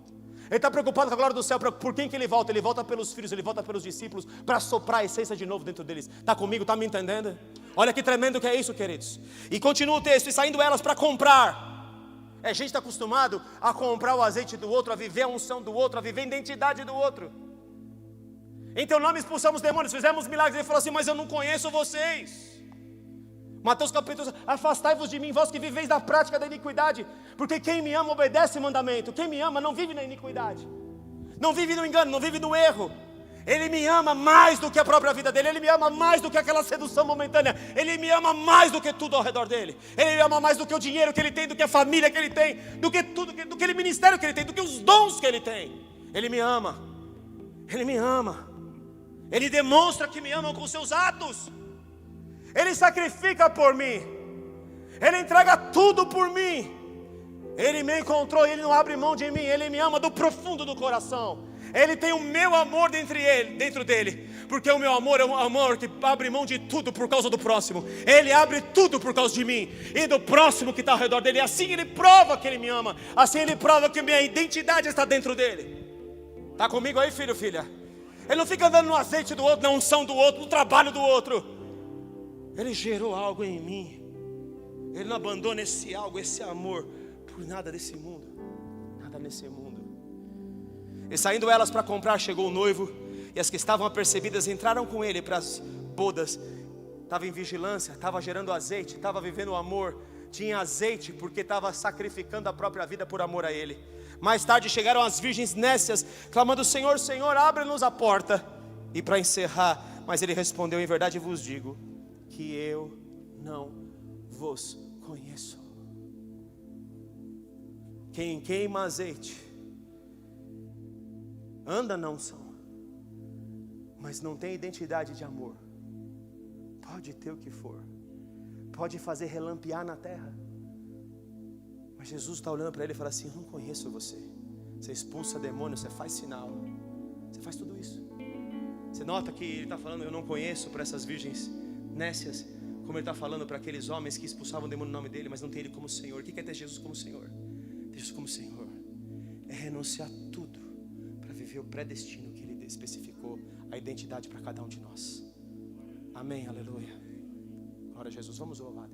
[SPEAKER 1] Ele está preocupado com a glória do céu. Por quem que ele volta? Ele volta pelos filhos, ele volta pelos discípulos, para soprar a essência de novo dentro deles. Está comigo? Está me entendendo? Olha que tremendo que é isso, queridos. E continua o texto: e saindo elas para comprar. A gente está acostumado a comprar o azeite do outro, a viver a unção do outro, a viver a identidade do outro. Em teu nome expulsamos demônios, fizemos milagres. Ele falou assim: mas eu não conheço vocês. Mateus capítulo 11: afastai-vos de mim, vós que viveis da prática da iniquidade, porque quem me ama obedece o mandamento. Quem me ama não vive na iniquidade, não vive no engano, não vive no erro. Ele me ama mais do que a própria vida dele. Ele me ama mais do que aquela sedução momentânea. Ele me ama mais do que tudo ao redor dele. Ele me ama mais do que o dinheiro que ele tem, do que a família que ele tem, do que tudo, do que o ministério que ele tem, do que os dons que ele tem. Ele me ama. Ele me ama. Ele demonstra que me ama com seus atos. Ele sacrifica por mim. Ele entrega tudo por mim. Ele me encontrou, Ele não abre mão de mim. Ele me ama do profundo do coração. Ele tem o meu amor dentro dele. Porque o meu amor é um amor que abre mão de tudo por causa do próximo. Ele abre tudo por causa de mim e do próximo que está ao redor dele. E assim Ele prova que Ele me ama. Assim Ele prova que minha identidade está dentro dele. Está comigo aí, filho, filha? Ele não fica andando no azeite do outro, na unção do outro, no trabalho do outro. Ele gerou algo em mim. Ele não abandona esse algo, esse amor, por nada desse mundo. Nada nesse mundo. E saindo elas para comprar, chegou o noivo. E as que estavam apercebidas entraram com ele para as bodas. Estava em vigilância, estava gerando azeite, estava vivendo o amor. Tinha azeite porque estava sacrificando a própria vida por amor a ele. Mais tarde chegaram as virgens nécias, clamando: Senhor, Senhor, abre-nos a porta. E para encerrar, mas ele respondeu: em verdade vos digo que eu não vos conheço. Quem queima azeite anda na unção, mas não tem identidade de amor. Pode ter o que for, pode fazer relampear na terra, mas Jesus está olhando para ele e fala assim: eu não conheço você. Você expulsa demônio, você faz sinal, você faz tudo isso. Você nota que ele está falando: eu não conheço, para essas virgens nécias, como ele está falando para aqueles homens que expulsavam o demônio no nome dele, mas não tem ele como Senhor. O que é ter Jesus como Senhor? Ter Jesus como Senhor é renunciar tudo para viver o predestino que ele especificou, a identidade para cada um de nós. Amém, aleluia. Glória a Jesus, vamos louvar.